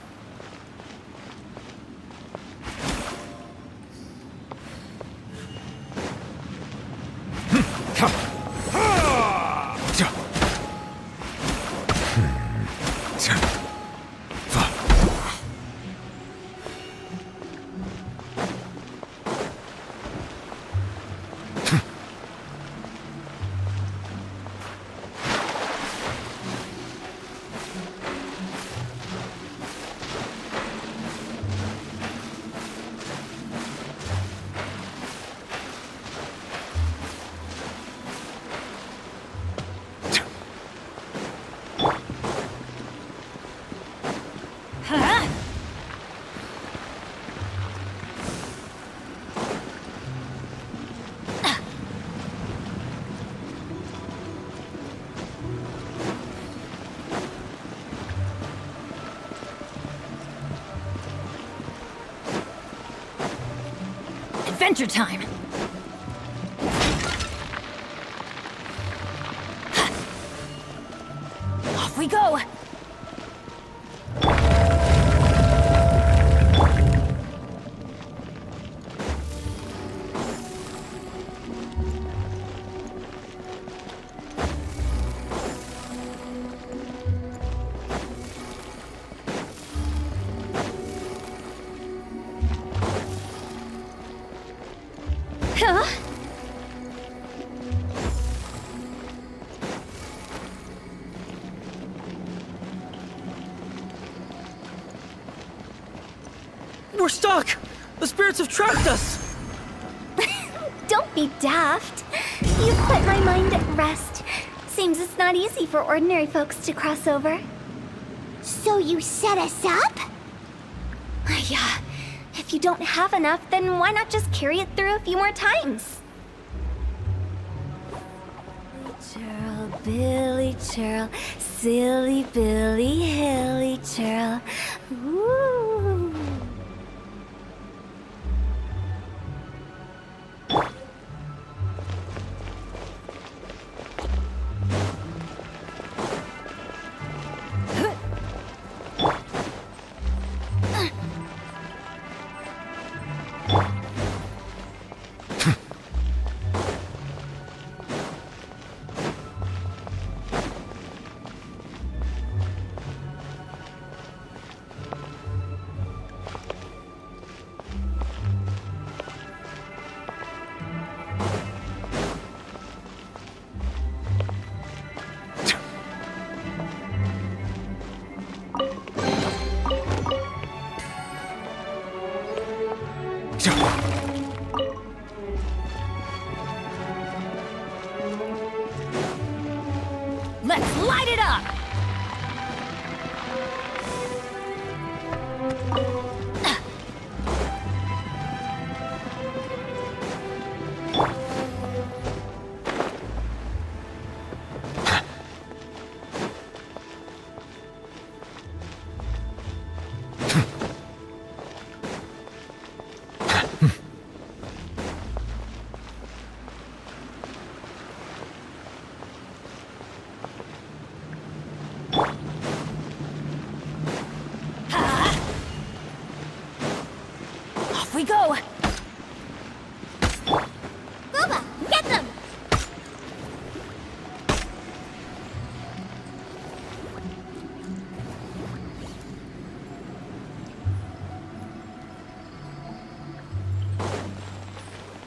Adventure time! Off we go! Huh? We're stuck! The spirits have trapped us! Don't be daft. You've put my mind at rest. Seems it's not easy for ordinary folks to cross over. So you set us up? Yeah. If you don't have enough, then why not just carry it through a few more times? Churl, Billy Churl, silly Billy Hilly Churl. Ooh. Let's light it up! Off we go! Booba, get them!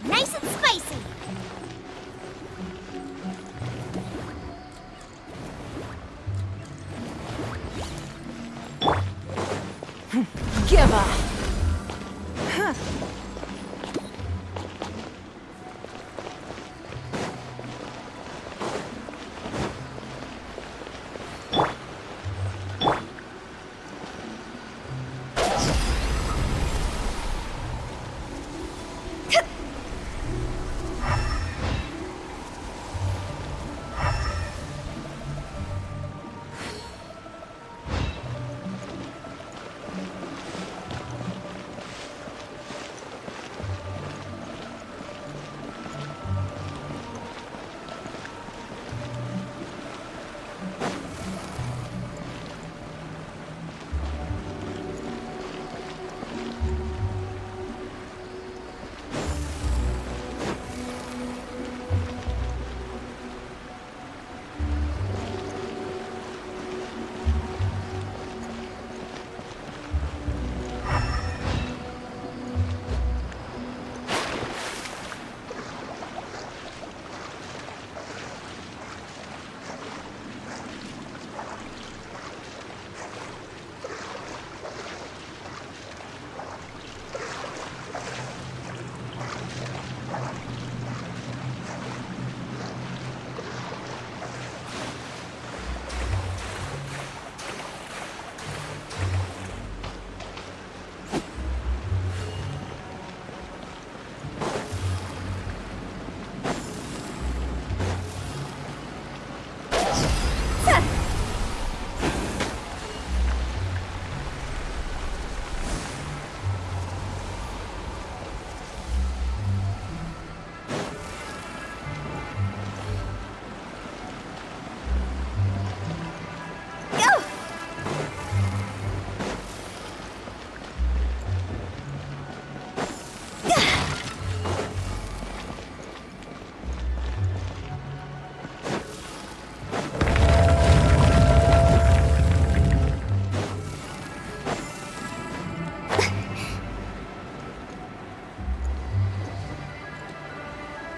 Nice and spicy! Give up!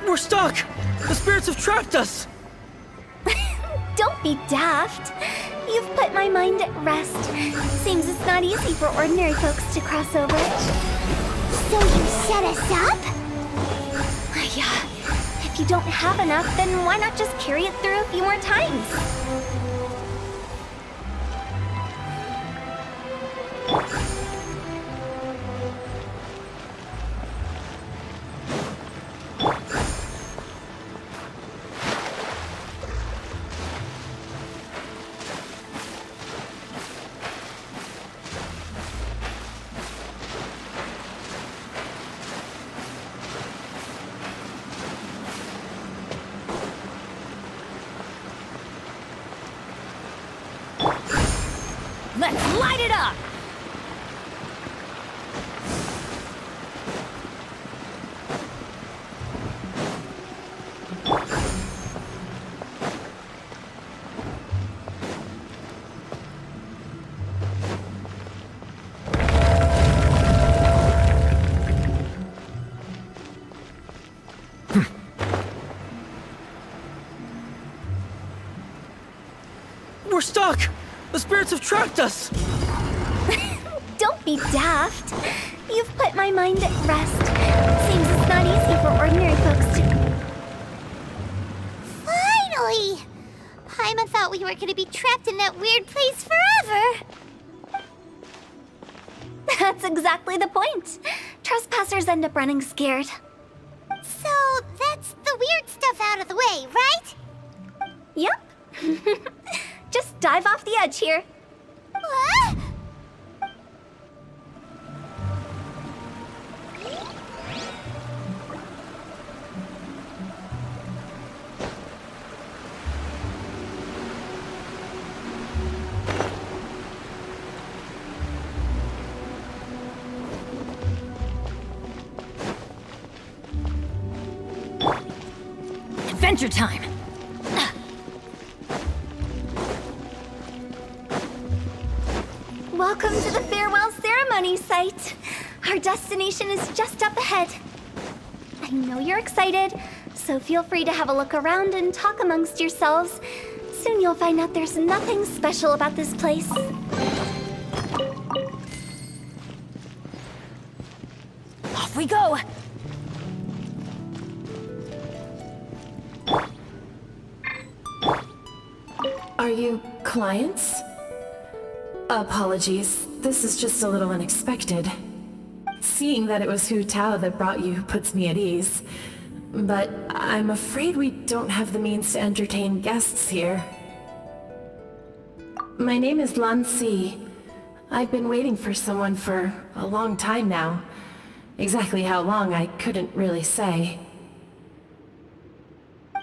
We're stuck! The spirits have trapped us! Don't be daft. You've put my mind at rest. Seems it's not easy for ordinary folks to cross over. So you set us up? Yeah. If you don't have enough, then why not just carry it through a few more times? Let's light it up! We're stuck! The spirits have trapped us! Don't be daft. You've put my mind at rest. Seems it's not easy for ordinary folks to... Finally! Paimon thought we were gonna be trapped in that weird place forever! That's exactly the point. Trespassers end up running scared. So, that's the weird stuff out of the way, right? Yep. Just dive off the edge here. What? adventure time! Welcome to the farewell ceremony site. Our destination is just up ahead. I know you're excited, so feel free to have a look around and talk amongst yourselves. Soon you'll find out there's nothing special about this place. Off we go! Are you clients? Apologies, this is just a little unexpected. Seeing that it was Hu Tao that brought you puts me at ease. But I'm afraid we don't have the means to entertain guests here. My name is Lan Si. I've been waiting for someone for a long time now. Exactly how long, I couldn't really say.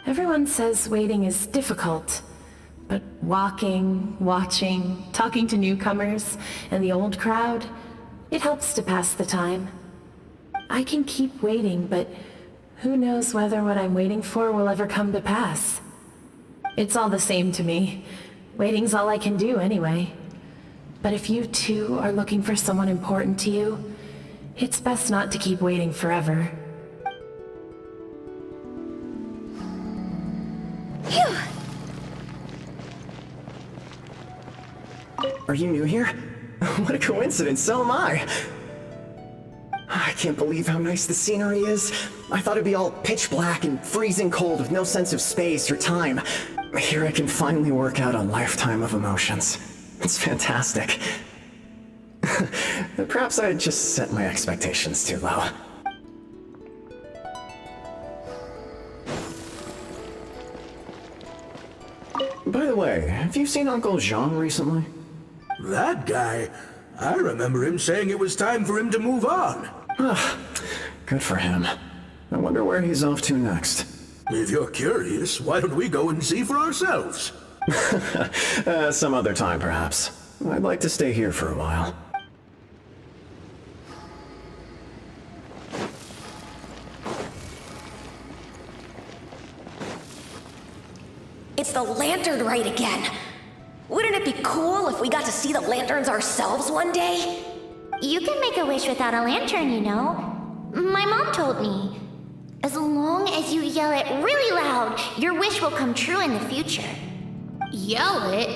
Everyone says waiting is difficult. But walking, watching, talking to newcomers, and the old crowd, it helps to pass the time. I can keep waiting, but who knows whether what I'm waiting for will ever come to pass. It's all the same to me. Waiting's all I can do anyway. But if you too are looking for someone important to you, it's best not to keep waiting forever. Phew! Are you new here? What a coincidence, so am I! I can't believe how nice the scenery is. I thought it'd be all pitch black and freezing cold with no sense of space or time. Here I can finally work out a lifetime of emotions. It's fantastic. Perhaps I just set my expectations too low. By the way, have you seen Uncle Jean recently? That guy? I remember him saying it was time for him to move on. Good for him. I wonder where he's off to next. If you're curious, why don't we go and see for ourselves? Some other time, perhaps. I'd like to stay here for a while. It's the lantern rite again. Wouldn't it be cool if we got to see the lanterns ourselves one day? You can make a wish without a lantern, you know. My mom told me. As long as you yell it really loud, your wish will come true in the future. Yell it?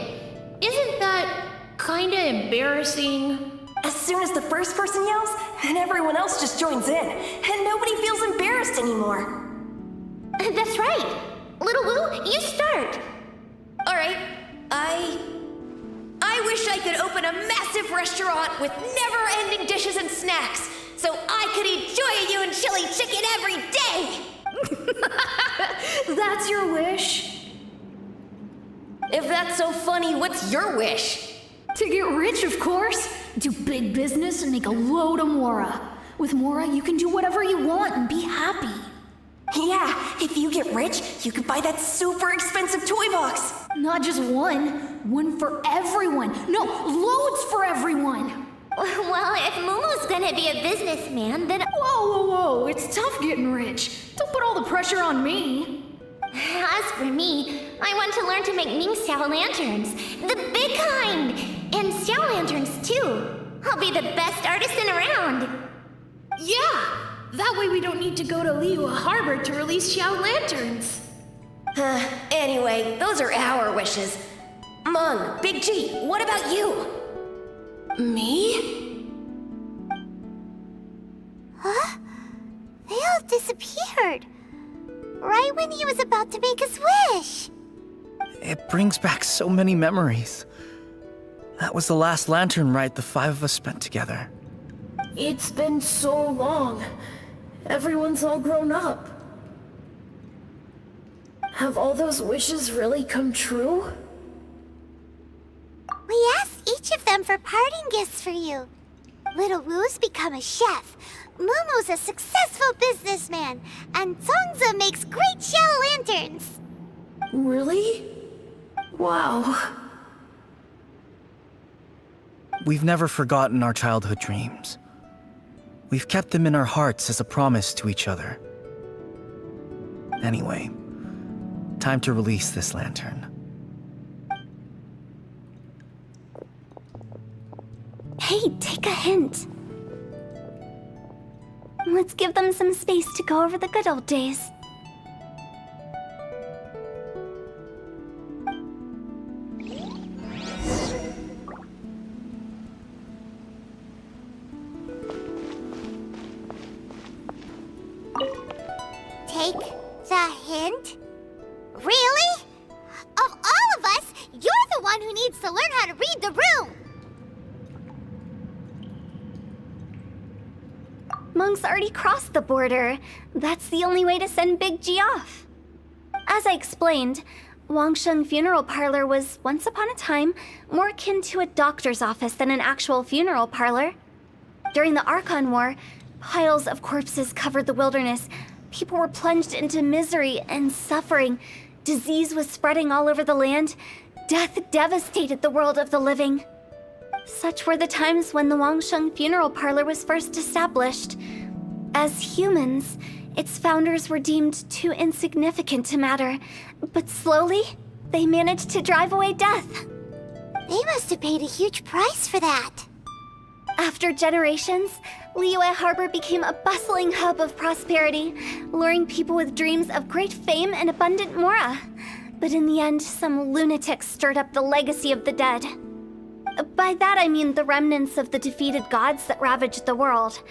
Isn't that kinda embarrassing? As soon as the first person yells, then everyone else just joins in, and nobody feels embarrassed anymore. That's right. Little Wu, you start. All right, I wish I could open a massive restaurant with never-ending dishes and snacks, so I could eat Joy-You and chili chicken every day! That's your wish? If that's so funny, what's your wish? To get rich, of course. Do big business and make a load of Mora. With Mora, you can do whatever you want and be happy. Yeah, if you get rich, you could buy that super expensive toy box. Not just one. One for everyone. No, loads for everyone. Well, if Momo's gonna be a businessman, then... Whoa. It's tough getting rich. Don't put all the pressure on me. As for me, I want to learn to make Ming Xiao lanterns. The big kind! And Xiao lanterns, too. I'll be the best artisan around. Yeah! That way we don't need to go to Liyue Harbor to release Xiao lanterns. Anyway, those are our wishes. Mung, Big G, what about you? Me? Huh? They all disappeared. Right when he was about to make his wish. It brings back so many memories. That was the last lantern rite the five of us spent together. It's been so long. Everyone's all grown up. Have all those wishes really come true? We asked each of them for parting gifts for you. Little Wu's become a chef. Momo's a successful businessman. And Zongza makes great Xiao lanterns. Really? Wow. We've never forgotten our childhood dreams. We've kept them in our hearts as a promise to each other. Anyway, Time to release this lantern. Hey, take a hint. Let's give them some space to go over the good old days. Take the hint? Really? Of all of us, you're the one who needs to learn how to read the room! Monk's already crossed the border. That's the only way to send Big G off. As I explained, WANGSHENG Funeral Parlor was, once upon a time, more akin to a doctor's office than an actual funeral parlor. During the Archon War, piles of corpses covered the wilderness. People were plunged into misery and suffering. Disease was spreading all over the land. Death devastated the world of the living. Such were the times when the WANGSHENG Funeral Parlor was first established. As humans, its founders were deemed too insignificant to matter, but slowly, they managed to drive away death. They must have paid a huge price for that. After generations, Liyue Harbor became a bustling hub of prosperity, luring people with dreams of great fame and abundant mora. But in the end, some lunatics stirred up the legacy of the dead. By that I mean the remnants of the defeated gods that ravaged the world.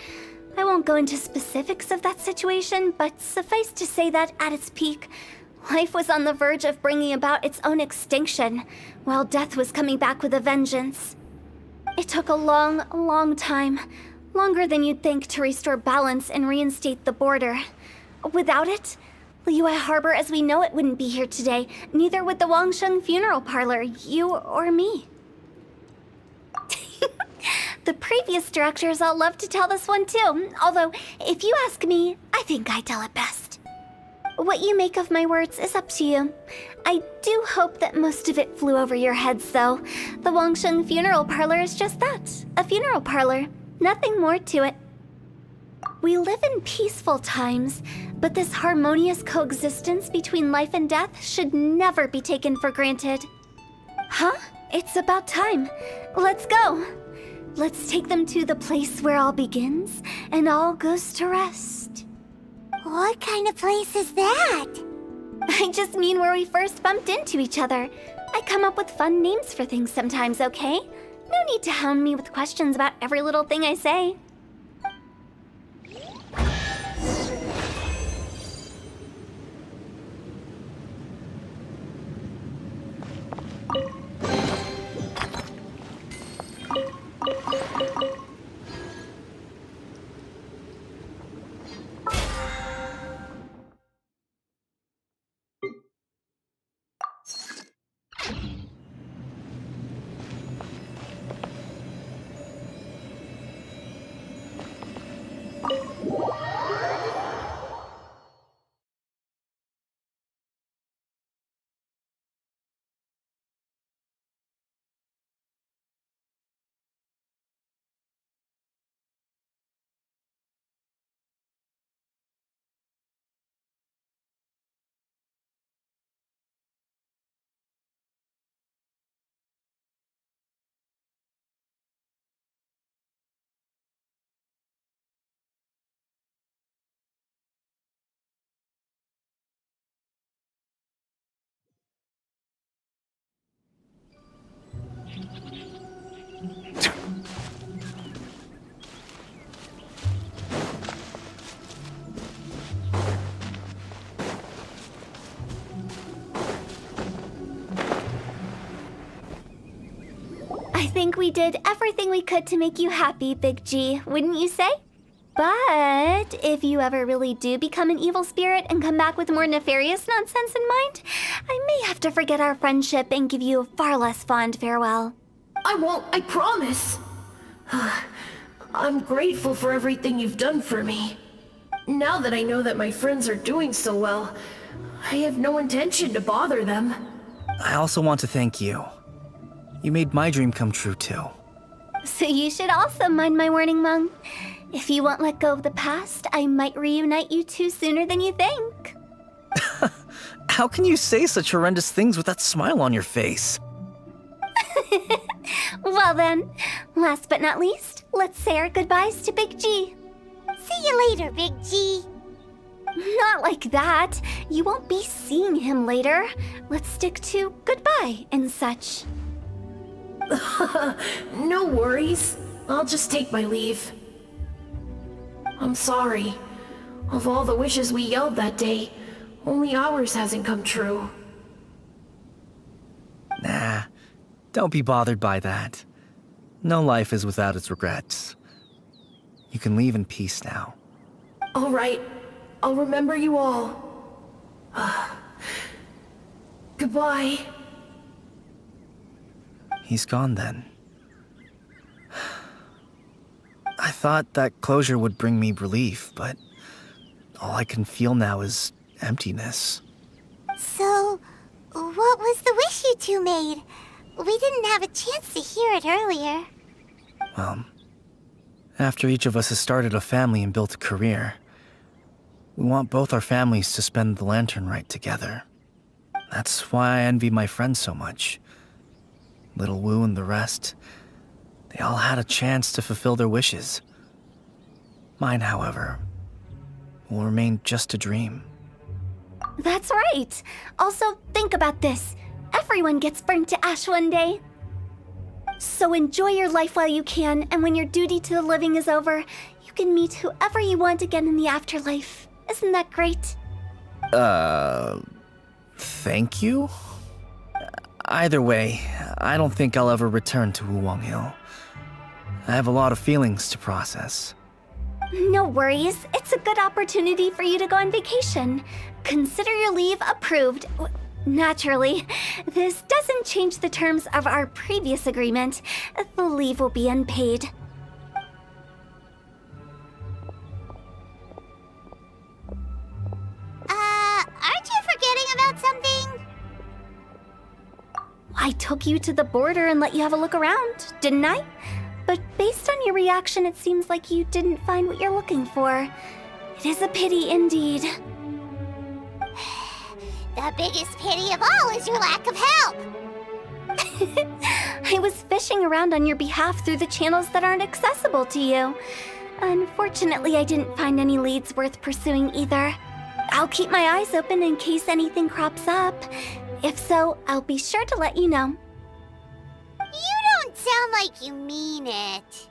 I won't go into specifics of that situation, but suffice to say that at its peak, life was on the verge of bringing about its own extinction, while death was coming back with a vengeance. It took a long, long time, longer than you'd think, to restore balance and reinstate the border. Without it, Liyue Harbor as we know it wouldn't be here today, neither would the WANGSHENG Funeral Parlor, you or me. The previous directors all love to tell this one too, although, if you ask me, I think I tell it best. What you make of my words is up to you. I do hope that most of it flew over your heads, though. The WANGSHENG Funeral Parlor is just that, a funeral parlor. Nothing more to it. We live in peaceful times, but this harmonious coexistence between life and death should never be taken for granted. Huh? It's about time. Let's go. Let's take them to the place where all begins and all goes to rest. What kind of place is that? I just mean where we first bumped into each other. I come up with fun names for things sometimes, okay? No need to hound me with questions about every little thing I say. I think we did everything we could to make you happy, Big G, wouldn't you say? But if you ever really do become an evil spirit and come back with more nefarious nonsense in mind, I may have to forget our friendship and give you a far less fond farewell. I won't, I promise. I'm grateful for everything you've done for me. Now that I know that my friends are doing so well, I have no intention to bother them. I also want to thank you. You made my dream come true too. So you should also mind my warning, Mung. If you won't let go of the past, I might reunite you two sooner than you think. How can you say such horrendous things with that smile on your face? Well then, last but not least, let's say our goodbyes to Big G. See you later, Big G. Not like that. You won't be seeing him later. Let's stick to goodbye and such. No worries. I'll just take my leave. I'm sorry. Of all the wishes we yelled that day, only ours hasn't come true. Nah, don't be bothered by that. No life is without its regrets. You can leave in peace now. All right. I'll remember you all. Goodbye. He's gone then. I thought that closure would bring me relief, but all I can feel now is emptiness. So, what was the wish you two made? We didn't have a chance to hear it earlier. Well, after each of us has started a family and built a career, we want both our families to spend the lantern rite together. That's why I envy my friends so much. Little Wu and the rest, they all had a chance to fulfill their wishes. Mine, however, will remain just a dream. That's right. Also, think about this. Everyone gets burnt to ash one day. So enjoy your life while you can, and when your duty to the living is over, you can meet whoever you want again in the afterlife. Isn't that great? Thank you? Either way, I don't think I'll ever return to Wuwang Hill. I have a lot of feelings to process. No worries. It's a good opportunity for you to go on vacation. Consider your leave approved. Naturally, this doesn't change the terms of our previous agreement. The leave will be unpaid. Aren't you forgetting about something? I took you to the border and let you have a look around, didn't I? But based on your reaction, it seems like you didn't find what you're looking for. It is a pity indeed. The biggest pity of all is your lack of help. I was fishing around on your behalf through the channels that aren't accessible to you. Unfortunately, I didn't find any leads worth pursuing either. I'll keep my eyes open in case anything crops up. If so, I'll be sure to let you know. You don't sound like you mean it.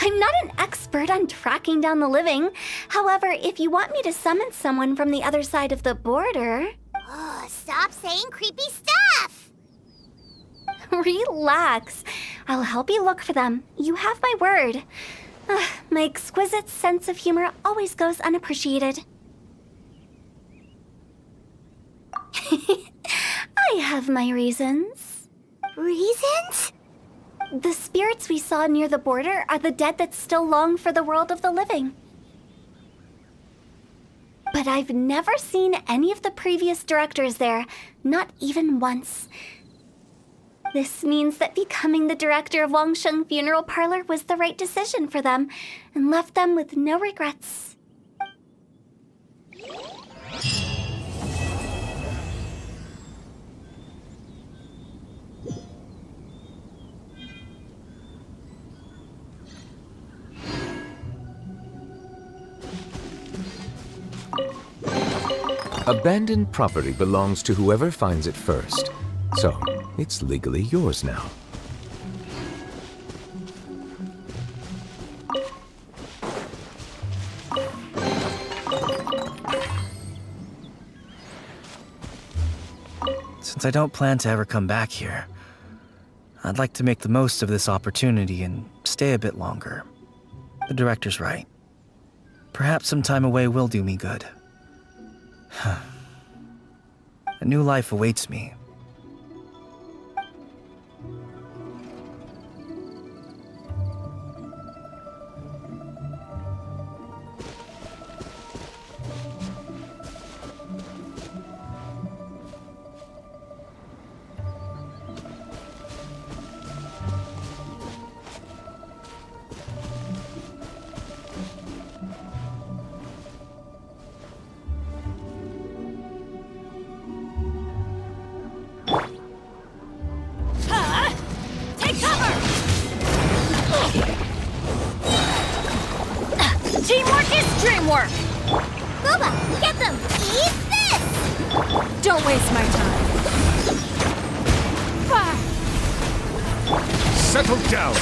I'm not an expert on tracking down the living. However, if you want me to summon someone from the other side of the border... Oh, stop saying creepy stuff! Relax. I'll help you look for them. You have my word. My exquisite sense of humor always goes unappreciated. I have my reasons. Reasons? The spirits we saw near the border are the dead that still long for the world of the living. But I've never seen any of the previous directors there, not even once. This means that becoming the director of WANGSHENG Funeral Parlor was the right decision for them, and left them with no regrets. Abandoned property belongs to whoever finds it first, so it's legally yours now. Since I don't plan to ever come back here, I'd like to make the most of this opportunity and stay a bit longer. The director's right. Perhaps some time away will do me good. A new life awaits me. Teamwork is dreamwork! Booba, get them! Eat this! Don't waste my time. Settle down!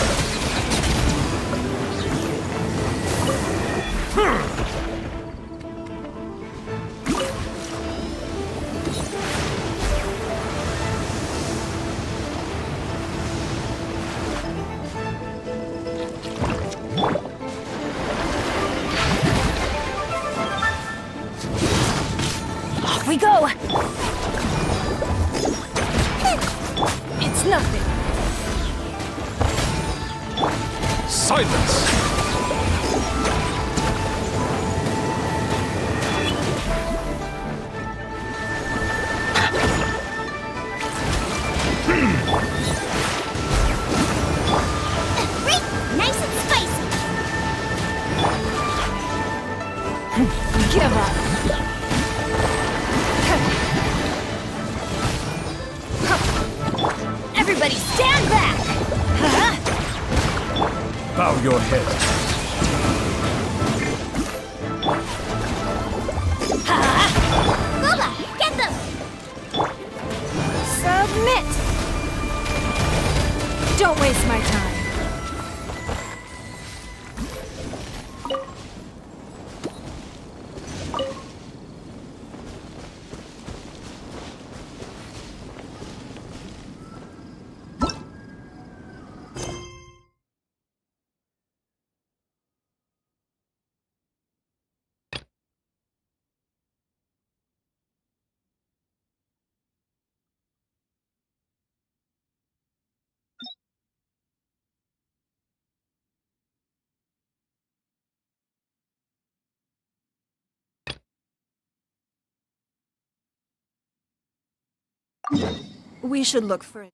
Off we go! It's nothing. Silence! Nice and spicy! Give up. Everybody stand back! Bow your head. Booba, get them! Submit! Don't waste my time. We should look for it.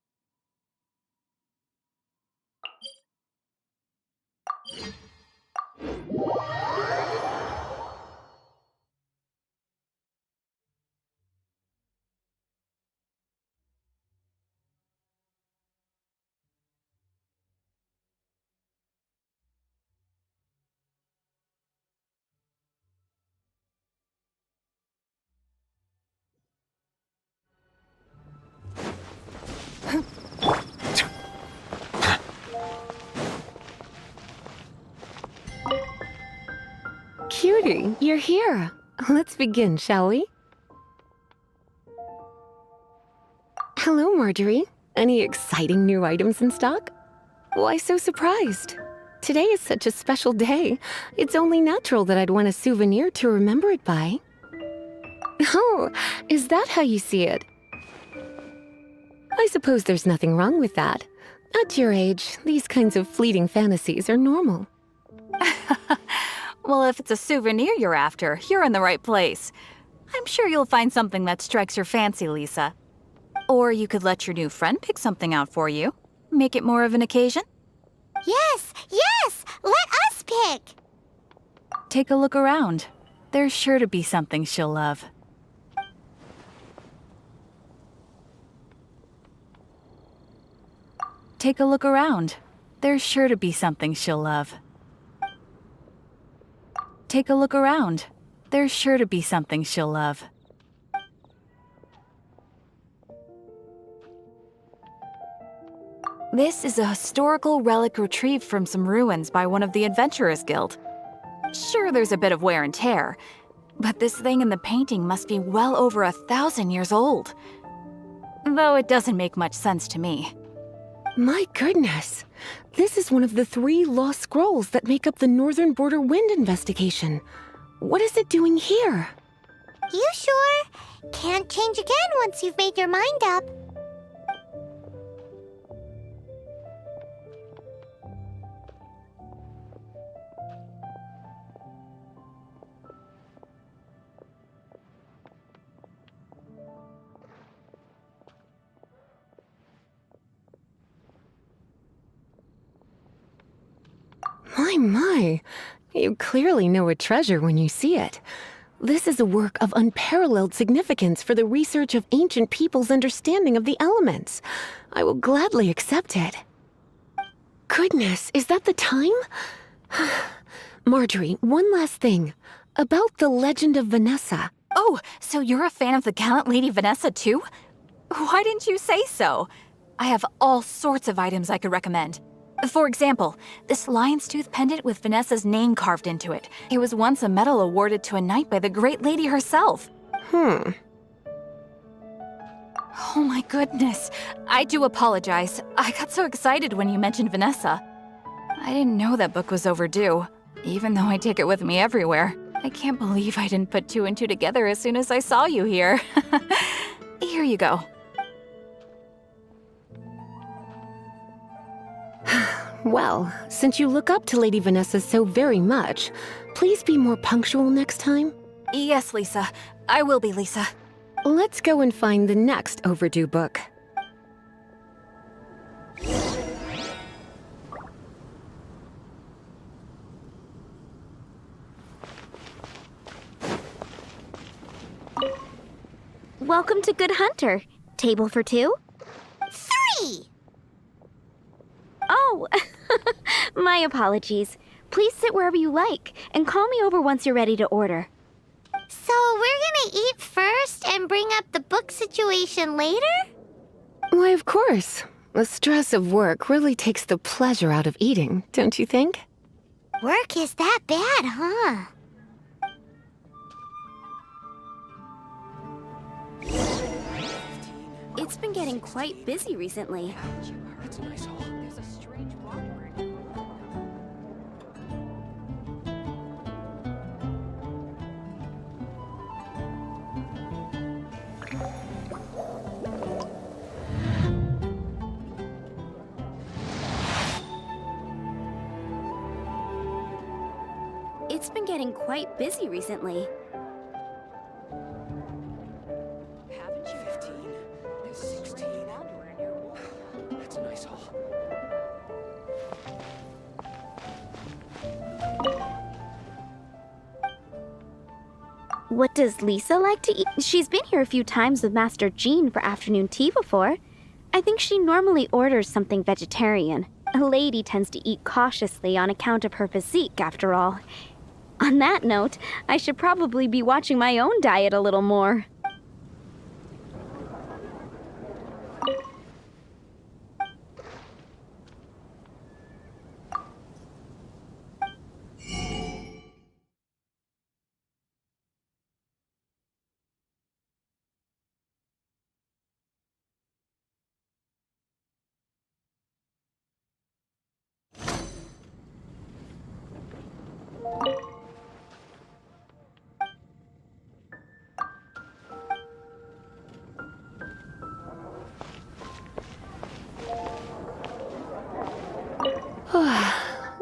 Cutie, you're here. Let's begin, shall we? Hello, Marjorie. Any exciting new items in stock? Why so surprised? Today is such a special day. It's only natural that I'd want a souvenir to remember it by. Oh, is that how you see it? I suppose there's nothing wrong with that. At your age, these kinds of fleeting fantasies are normal. Well, if it's a souvenir you're after, you're in the right place. I'm sure you'll find something that strikes your fancy, Lisa. Or you could let your new friend pick something out for you. Make it more of an occasion. Yes, yes! Let us pick! Take a look around. There's sure to be something she'll love. Take a look around. There's sure to be something she'll love. Take a look around. There's sure to be something she'll love. This is a historical relic retrieved from some ruins by one of the Adventurers Guild. Sure, there's a bit of wear and tear, but this thing in the painting must be well over 1,000 years old. Though it doesn't make much sense to me. My goodness! This is one of the 3 lost scrolls that make up the Northern Border Wind investigation. What is it doing here? You sure? Can't change again once you've made your mind up. My. You clearly know a treasure when you see it. This is a work of unparalleled significance for the research of ancient people's understanding of the elements. I will gladly accept it. Goodness, is that the time? Marjorie, one last thing. About the legend of Vanessa. Oh, so you're a fan of the gallant Lady Vanessa too? Why didn't you say so? I have all sorts of items I could recommend. For example, this lion's tooth pendant with Vanessa's name carved into it. It was once a medal awarded to a knight by the great lady herself. Oh my goodness. I do apologize. I got so excited when you mentioned Vanessa. I didn't know that book was overdue, even though I take it with me everywhere. I can't believe I didn't put two and two together as soon as I saw you here. Here you go. Well, since you look up to Lady Vanessa so very much, please be more punctual next time. Yes, Lisa. I will be, Lisa. Let's go and find the next overdue book. Welcome to Good Hunter. Table for two? 3! Oh, my apologies. Please sit wherever you like, and call me over once you're ready to order. So we're gonna eat first and bring up the book situation later? Why, of course. The stress of work really takes the pleasure out of eating, don't you think? Work is that bad, huh? It's been getting quite busy recently. That's a nice hall. There's a strange word. It's been getting quite busy recently. Haven't you? 15. There's 16. That's a nice hall. What does Lisa like to eat? She's been here a few times with Master Jean for afternoon tea before. I think she normally orders something vegetarian. A lady tends to eat cautiously on account of her physique, after all. On that note, I should probably be watching my own diet a little more.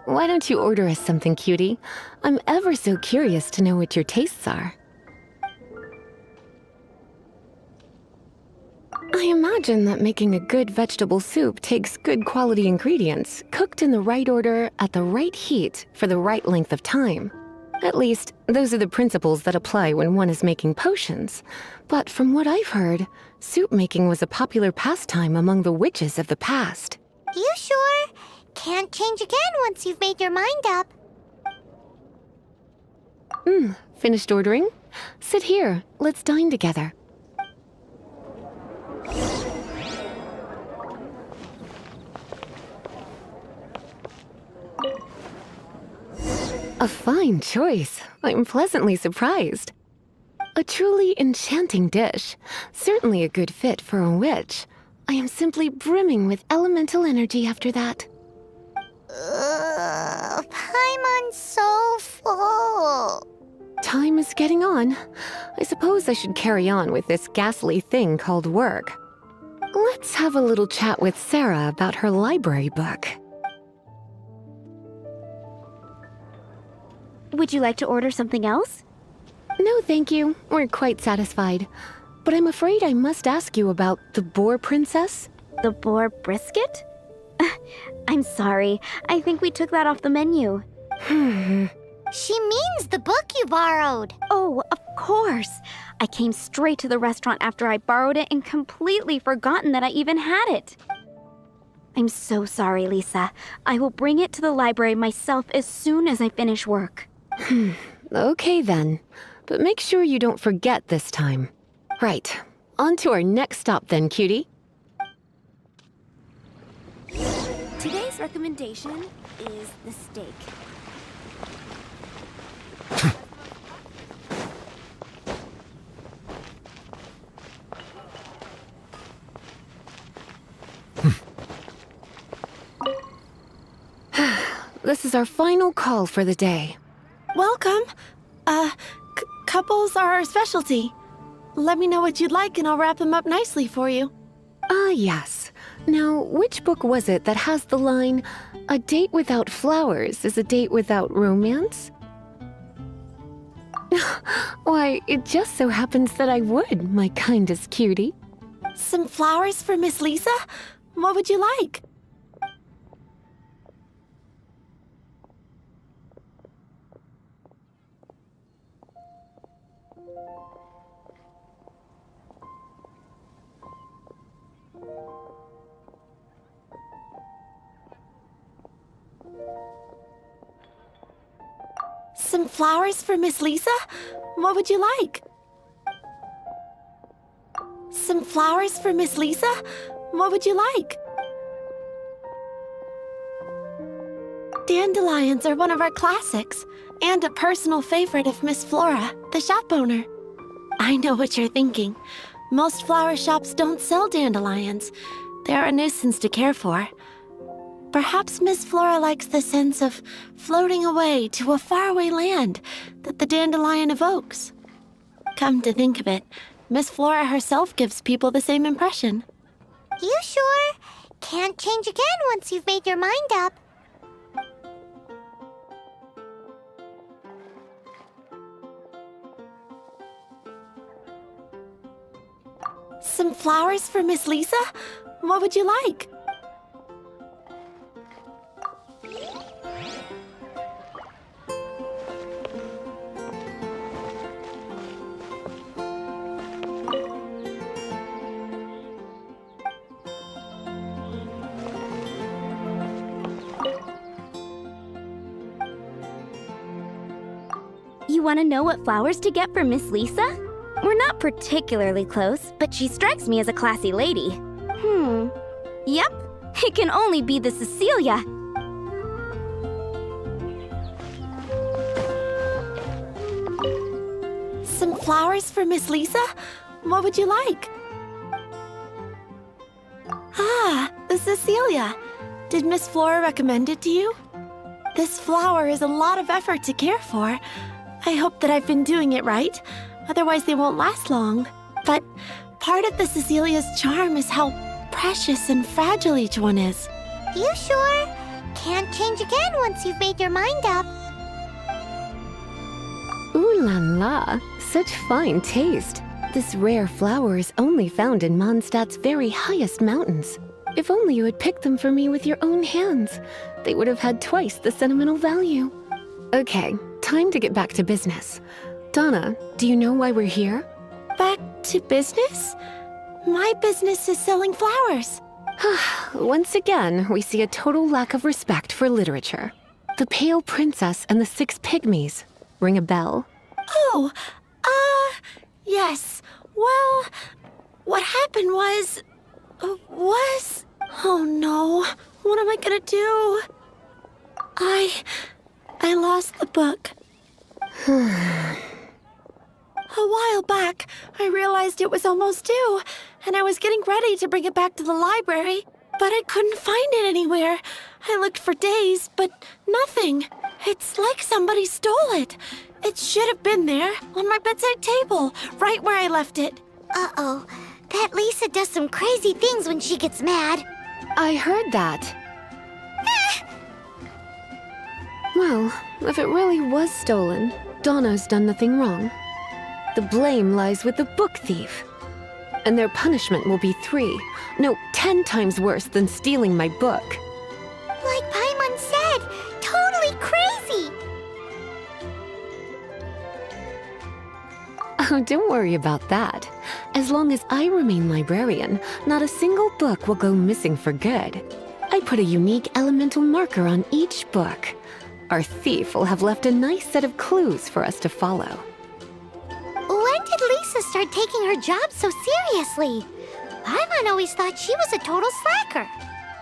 Why don't you order us something, cutie? I'm ever so curious to know what your tastes are. I imagine that making a good vegetable soup takes good quality ingredients, cooked in the right order, at the right heat, for the right length of time. At least, those are the principles that apply when one is making potions. But from what I've heard, soup making was a popular pastime among the witches of the past. You sure? Can't change again once you've made your mind up. Finished ordering? Sit here. Let's dine together. A fine choice. I'm pleasantly surprised. A truly enchanting dish. Certainly a good fit for a witch. I am simply brimming with elemental energy after that. Paimon's so full. Time is getting on. I suppose I should carry on with this ghastly thing called work. Let's have a little chat with Sarah about her library book. Would you like to order something else? No, thank you. We're quite satisfied. But I'm afraid I must ask you about the boar princess. The boar brisket? I'm sorry. I think we took that off the menu. She means the book you borrowed. Oh, of course. I came straight to the restaurant after I borrowed it and completely forgotten that I even had it. I'm so sorry, Lisa. I will bring it to the library myself as soon as I finish work. Okay then. But make sure you don't forget this time. Right. On to our next stop then, cutie. Today's recommendation is the steak. This is our final call for the day. Welcome. Couples are our specialty. Let me know what you'd like and I'll wrap them up nicely for you. Ah, yes. Now, which book was it that has the line, "A date without flowers is a date without romance"? Why, it just so happens that I would, my kindest cutie. Some flowers for Miss Lisa? What would you like? Some flowers for Miss Lisa? What would you like? Some flowers for Miss Lisa? What would you like? Dandelions are one of our classics, and a personal favorite of Miss Flora, the shop owner. I know what you're thinking. Most flower shops don't sell dandelions. They're a nuisance to care for. Perhaps Miss Flora likes the sense of floating away to a faraway land that the dandelion evokes. Come to think of it, Miss Flora herself gives people the same impression. You sure? Can't change again once you've made your mind up. Some flowers for Miss Lisa? What would you like? You want to know what flowers to get for Miss Lisa? We're not particularly close, but she strikes me as a classy lady. Yep, it can only be the Cecilia. Some flowers for Miss Lisa? What would you like? Ah, the Cecilia. Did Miss Flora recommend it to you? This flower is a lot of effort to care for. I hope that I've been doing it right. Otherwise, they won't last long. But part of the Cecilia's charm is how precious and fragile each one is. You sure? Can't change again once you've made your mind up. Ooh la la, such fine taste. This rare flower is only found in Mondstadt's very highest mountains. If only you had picked them for me with your own hands. They would have had twice the sentimental value. Okay, time to get back to business. Donna, do you know why we're here? Back to business? My business is selling flowers. Once again, we see a total lack of respect for literature. The Pale Princess and the Six Pygmies. Ring a bell? Oh, yes. Well, what happened was... Oh no, what am I gonna do? I lost the book. A while back, I realized it was almost due, and I was getting ready to bring it back to the library, but I couldn't find it anywhere. I looked for days, but nothing. It's like somebody stole it. It should have been there, on my bedside table, right where I left it. Uh-oh. That Lisa does some crazy things when she gets mad. I heard that. Well, if it really was stolen, Donna's done nothing wrong. The blame lies with the book thief. And their punishment will be 10 times worse than stealing my book. Like Paimon said, totally crazy! Oh, don't worry about that. As long as I remain librarian, not a single book will go missing for good. I I put a unique elemental marker on each book. Our thief will have left a nice set of clues for us to follow. When did Lisa start taking her job so seriously? Paimon always thought she was a total slacker.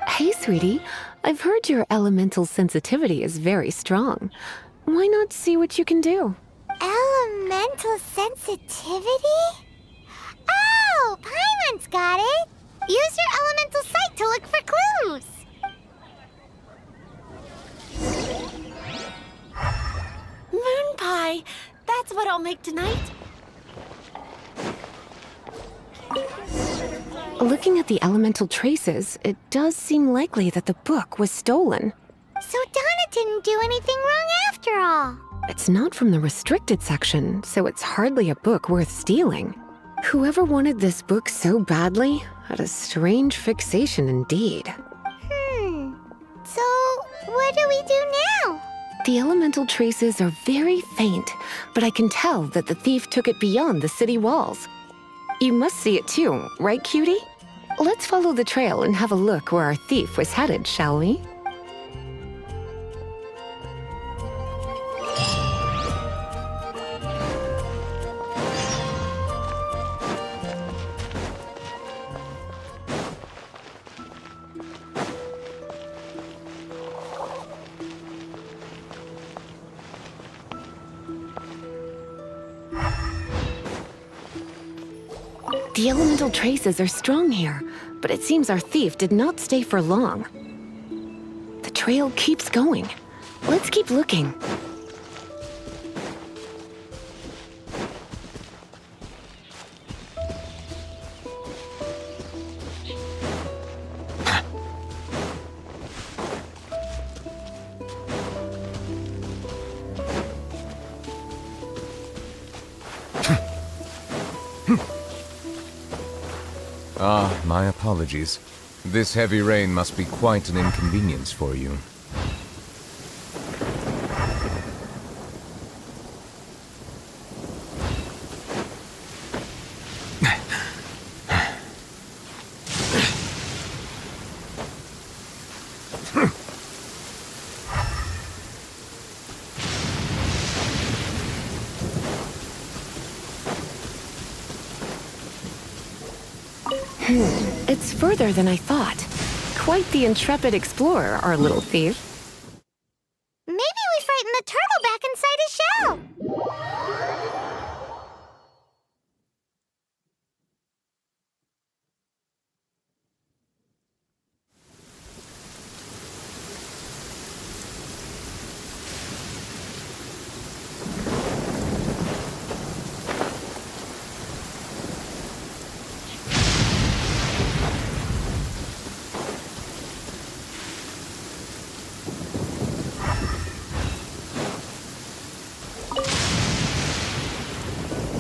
Hey, sweetie. I've heard your elemental sensitivity is very strong. Why not see what you can do? Elemental sensitivity? Oh, Paimon's got it! Use your elemental sight to look for clues! Moon pie! That's what I'll make tonight. Looking at the elemental traces, it does seem likely that the book was stolen. So Donna didn't do anything wrong after all. It's not from the restricted section, so it's hardly a book worth stealing. Whoever wanted this book so badly had a strange fixation indeed. So what do we do now? The elemental traces are very faint, but I can tell that the thief took it beyond the city walls. You must see it too, right, cutie? Let's follow the trail and have a look where our thief was headed, shall we? The elemental traces are strong here, but it seems our thief did not stay for long. The trail keeps going. Let's keep looking. Ah, my apologies. This heavy rain must be quite an inconvenience for you. It's further than I thought. Quite the intrepid explorer, our little thief. Maybe we frightened the turtle back inside his shell.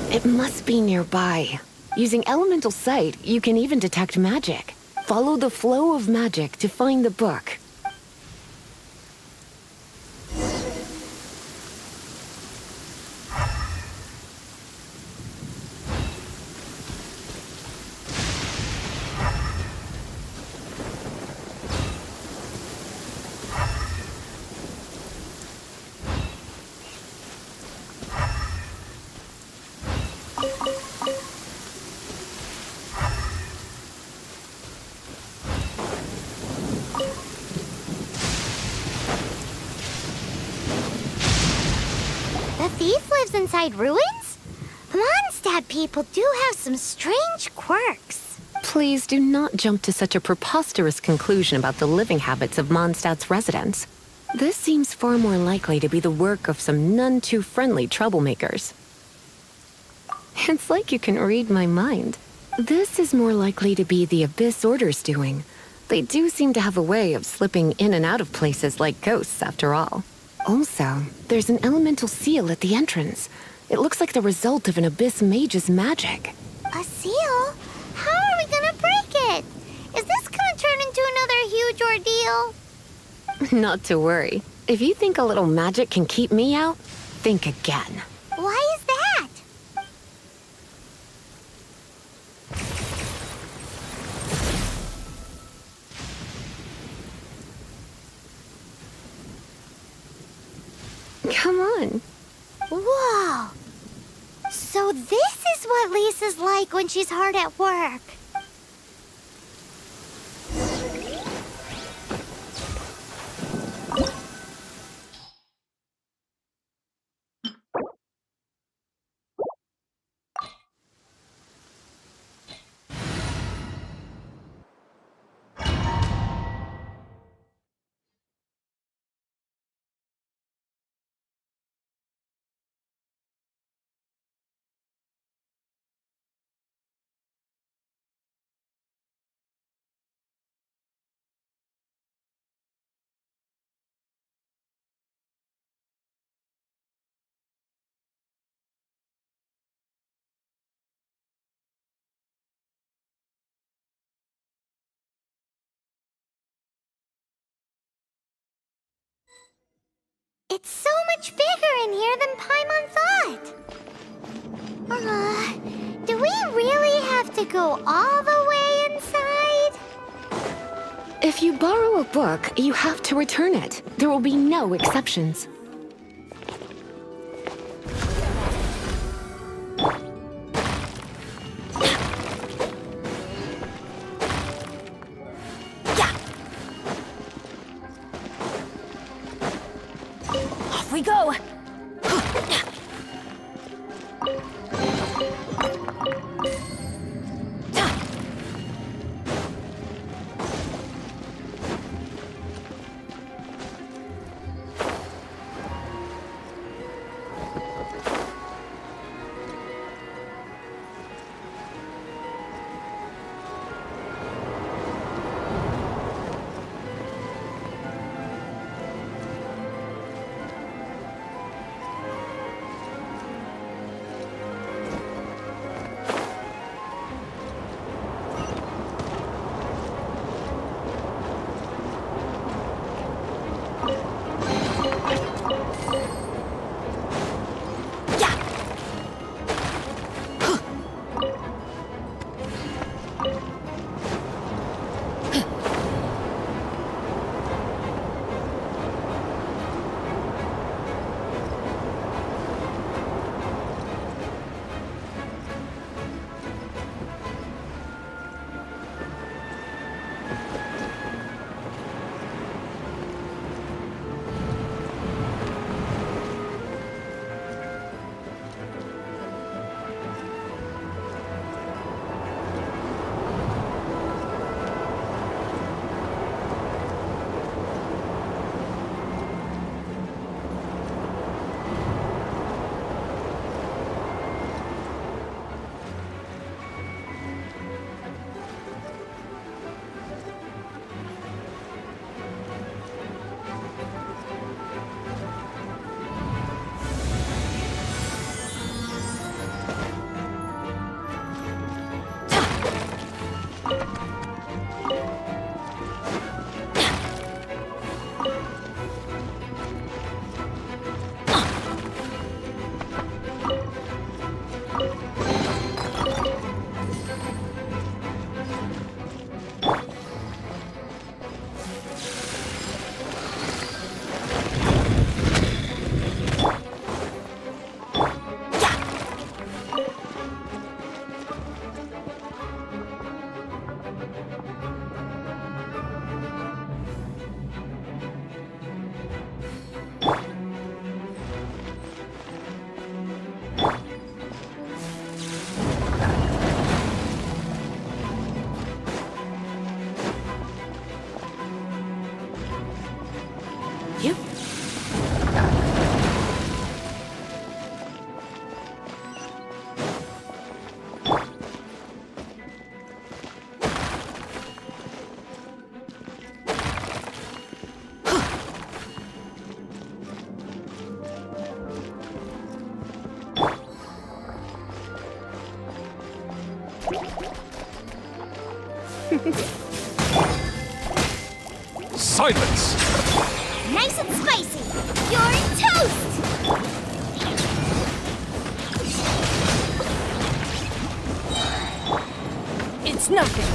It must be nearby. Using elemental sight, you can even detect magic. Follow the flow of magic to find the book. The thief lives inside ruins? Mondstadt people do have some strange quirks. Please do not jump to such a preposterous conclusion about the living habits of Mondstadt's residents. This seems far more likely to be the work of some none too friendly troublemakers. It's like you can read my mind. This is more likely to be the Abyss Order's doing. They do seem to have a way of slipping in and out of places like ghosts, after all. Also, there's an elemental seal at the entrance. It looks like the result of an Abyss mage's magic. A seal? How are we gonna break it? Is this gonna turn into another huge ordeal? Not to worry. If you think a little magic can keep me out, think again. Why is that? So this is what Lisa's like when she's hard at work. It's so much bigger in here than Paimon thought. Do we really have to go all the way inside? If you borrow a book, you have to return it. There will be no exceptions. Off we go! Silence! Nice and spicy. You're toast! It's nothing.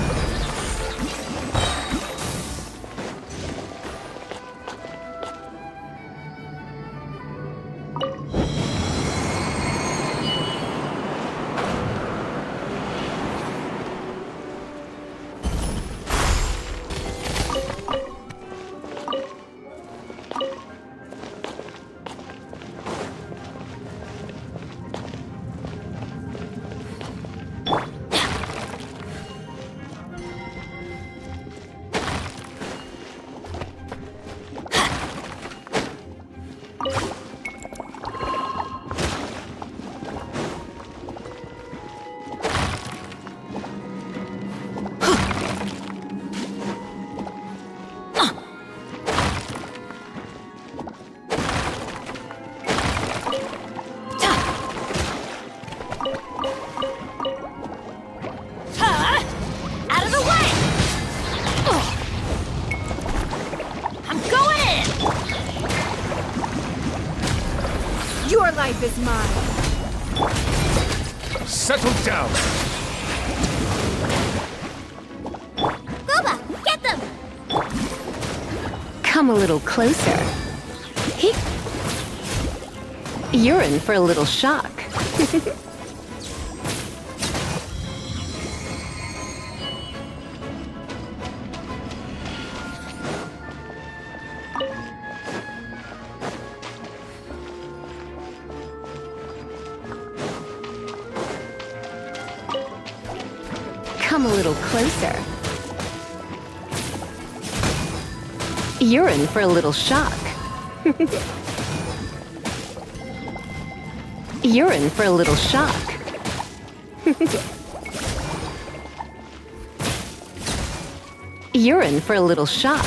mine. Settle down! Boba, get them! Come a little closer. He... You're in for a little shock. Come a little closer. You're in for a little shock. You're in for a little shock. You're in for a little shock.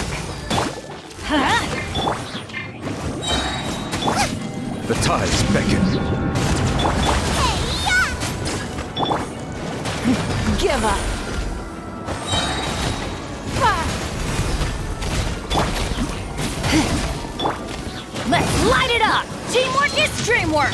The tides beckon. Give up. Let's light it up! Teamwork is dreamwork!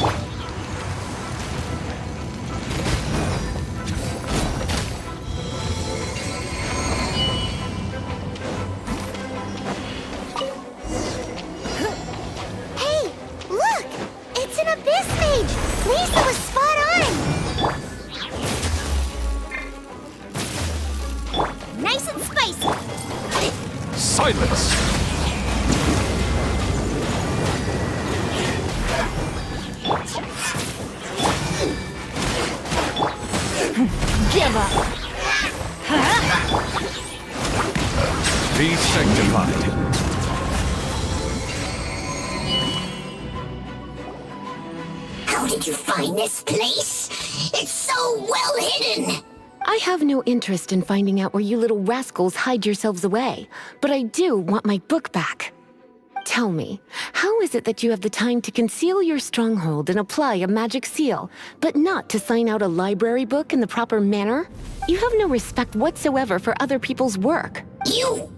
Hey, look! It's an abyss mage! Lisa was spot on! Nice and spicy! Silence! Give up! Be sanctified. How did you find this place? It's so well hidden! I have no interest in finding out where you little rascals hide yourselves away, but I do want my book back. Tell me, how is it that you have the time to conceal your stronghold and apply a magic seal, but not to sign out a library book in the proper manner? You have no respect whatsoever for other people's work. You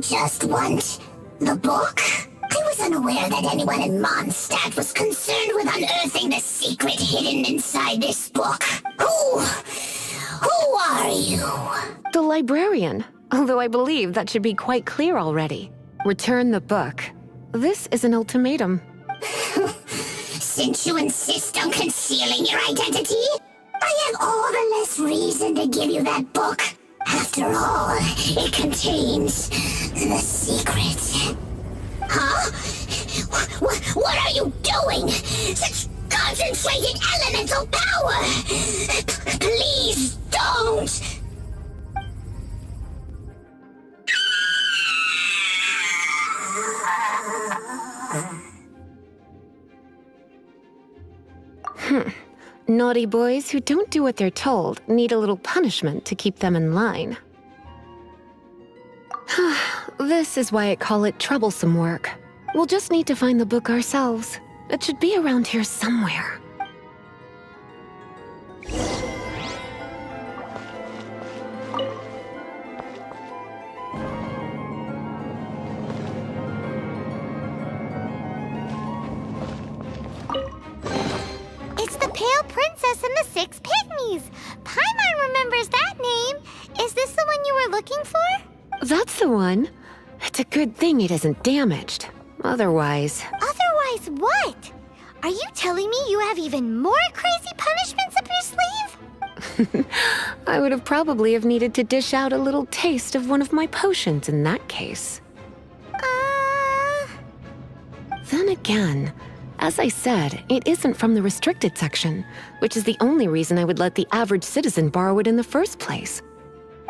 just want the book? I was unaware that anyone in Mondstadt was concerned with unearthing the secret hidden inside this book. Who are you? The librarian, although I believe that should be quite clear already. Return the book. This is an ultimatum. Since you insist on concealing your identity, I have all the less reason to give you that book. After all, it contains the secret. Huh? What are you doing? Such concentrated elemental power! Please don't! Naughty boys who don't do what they're told need a little punishment to keep them in line. This is why I call it troublesome work. We'll just need to find the book ourselves. It should be around here somewhere. It's the Pale Princess and the Six Pygmies! Paimon remembers that name! Is this the one you were looking for? That's the one. It's a good thing it isn't damaged. Otherwise... Otherwise what? Are you telling me you have even more crazy punishments up your sleeve? I would have probably have needed to dish out a little taste of one of my potions in that case. Then again, as I said, it isn't from the restricted section, which is the only reason I would let the average citizen borrow it in the first place.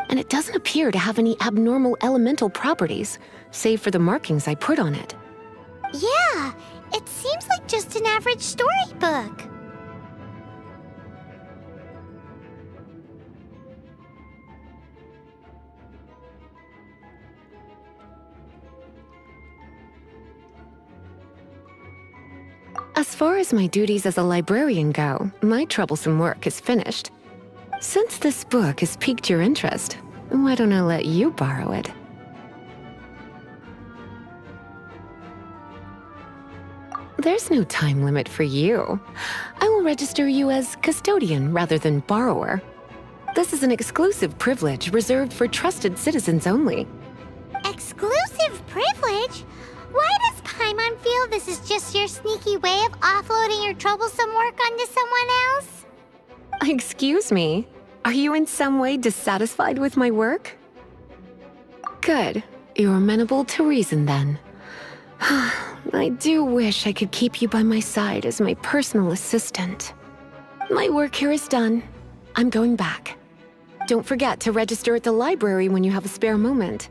And it doesn't appear to have any abnormal elemental properties, save for the markings I put on it. Yeah, it seems like just an average storybook. As far as my duties as a librarian go, my troublesome work is finished. Since this book has piqued your interest, why don't I let you borrow it? There's no time limit for you. I will register you as custodian rather than borrower. This is an exclusive privilege reserved for trusted citizens only. Exclusive privilege? Why does Paimon feel this is just your sneaky way of offloading your troublesome work onto someone else? Excuse me? Are you in some way dissatisfied with my work? Good. You're amenable to reason then. I do wish I could keep you by my side as my personal assistant. My work here is done. I'm going back. Don't forget to register at the library when you have a spare moment.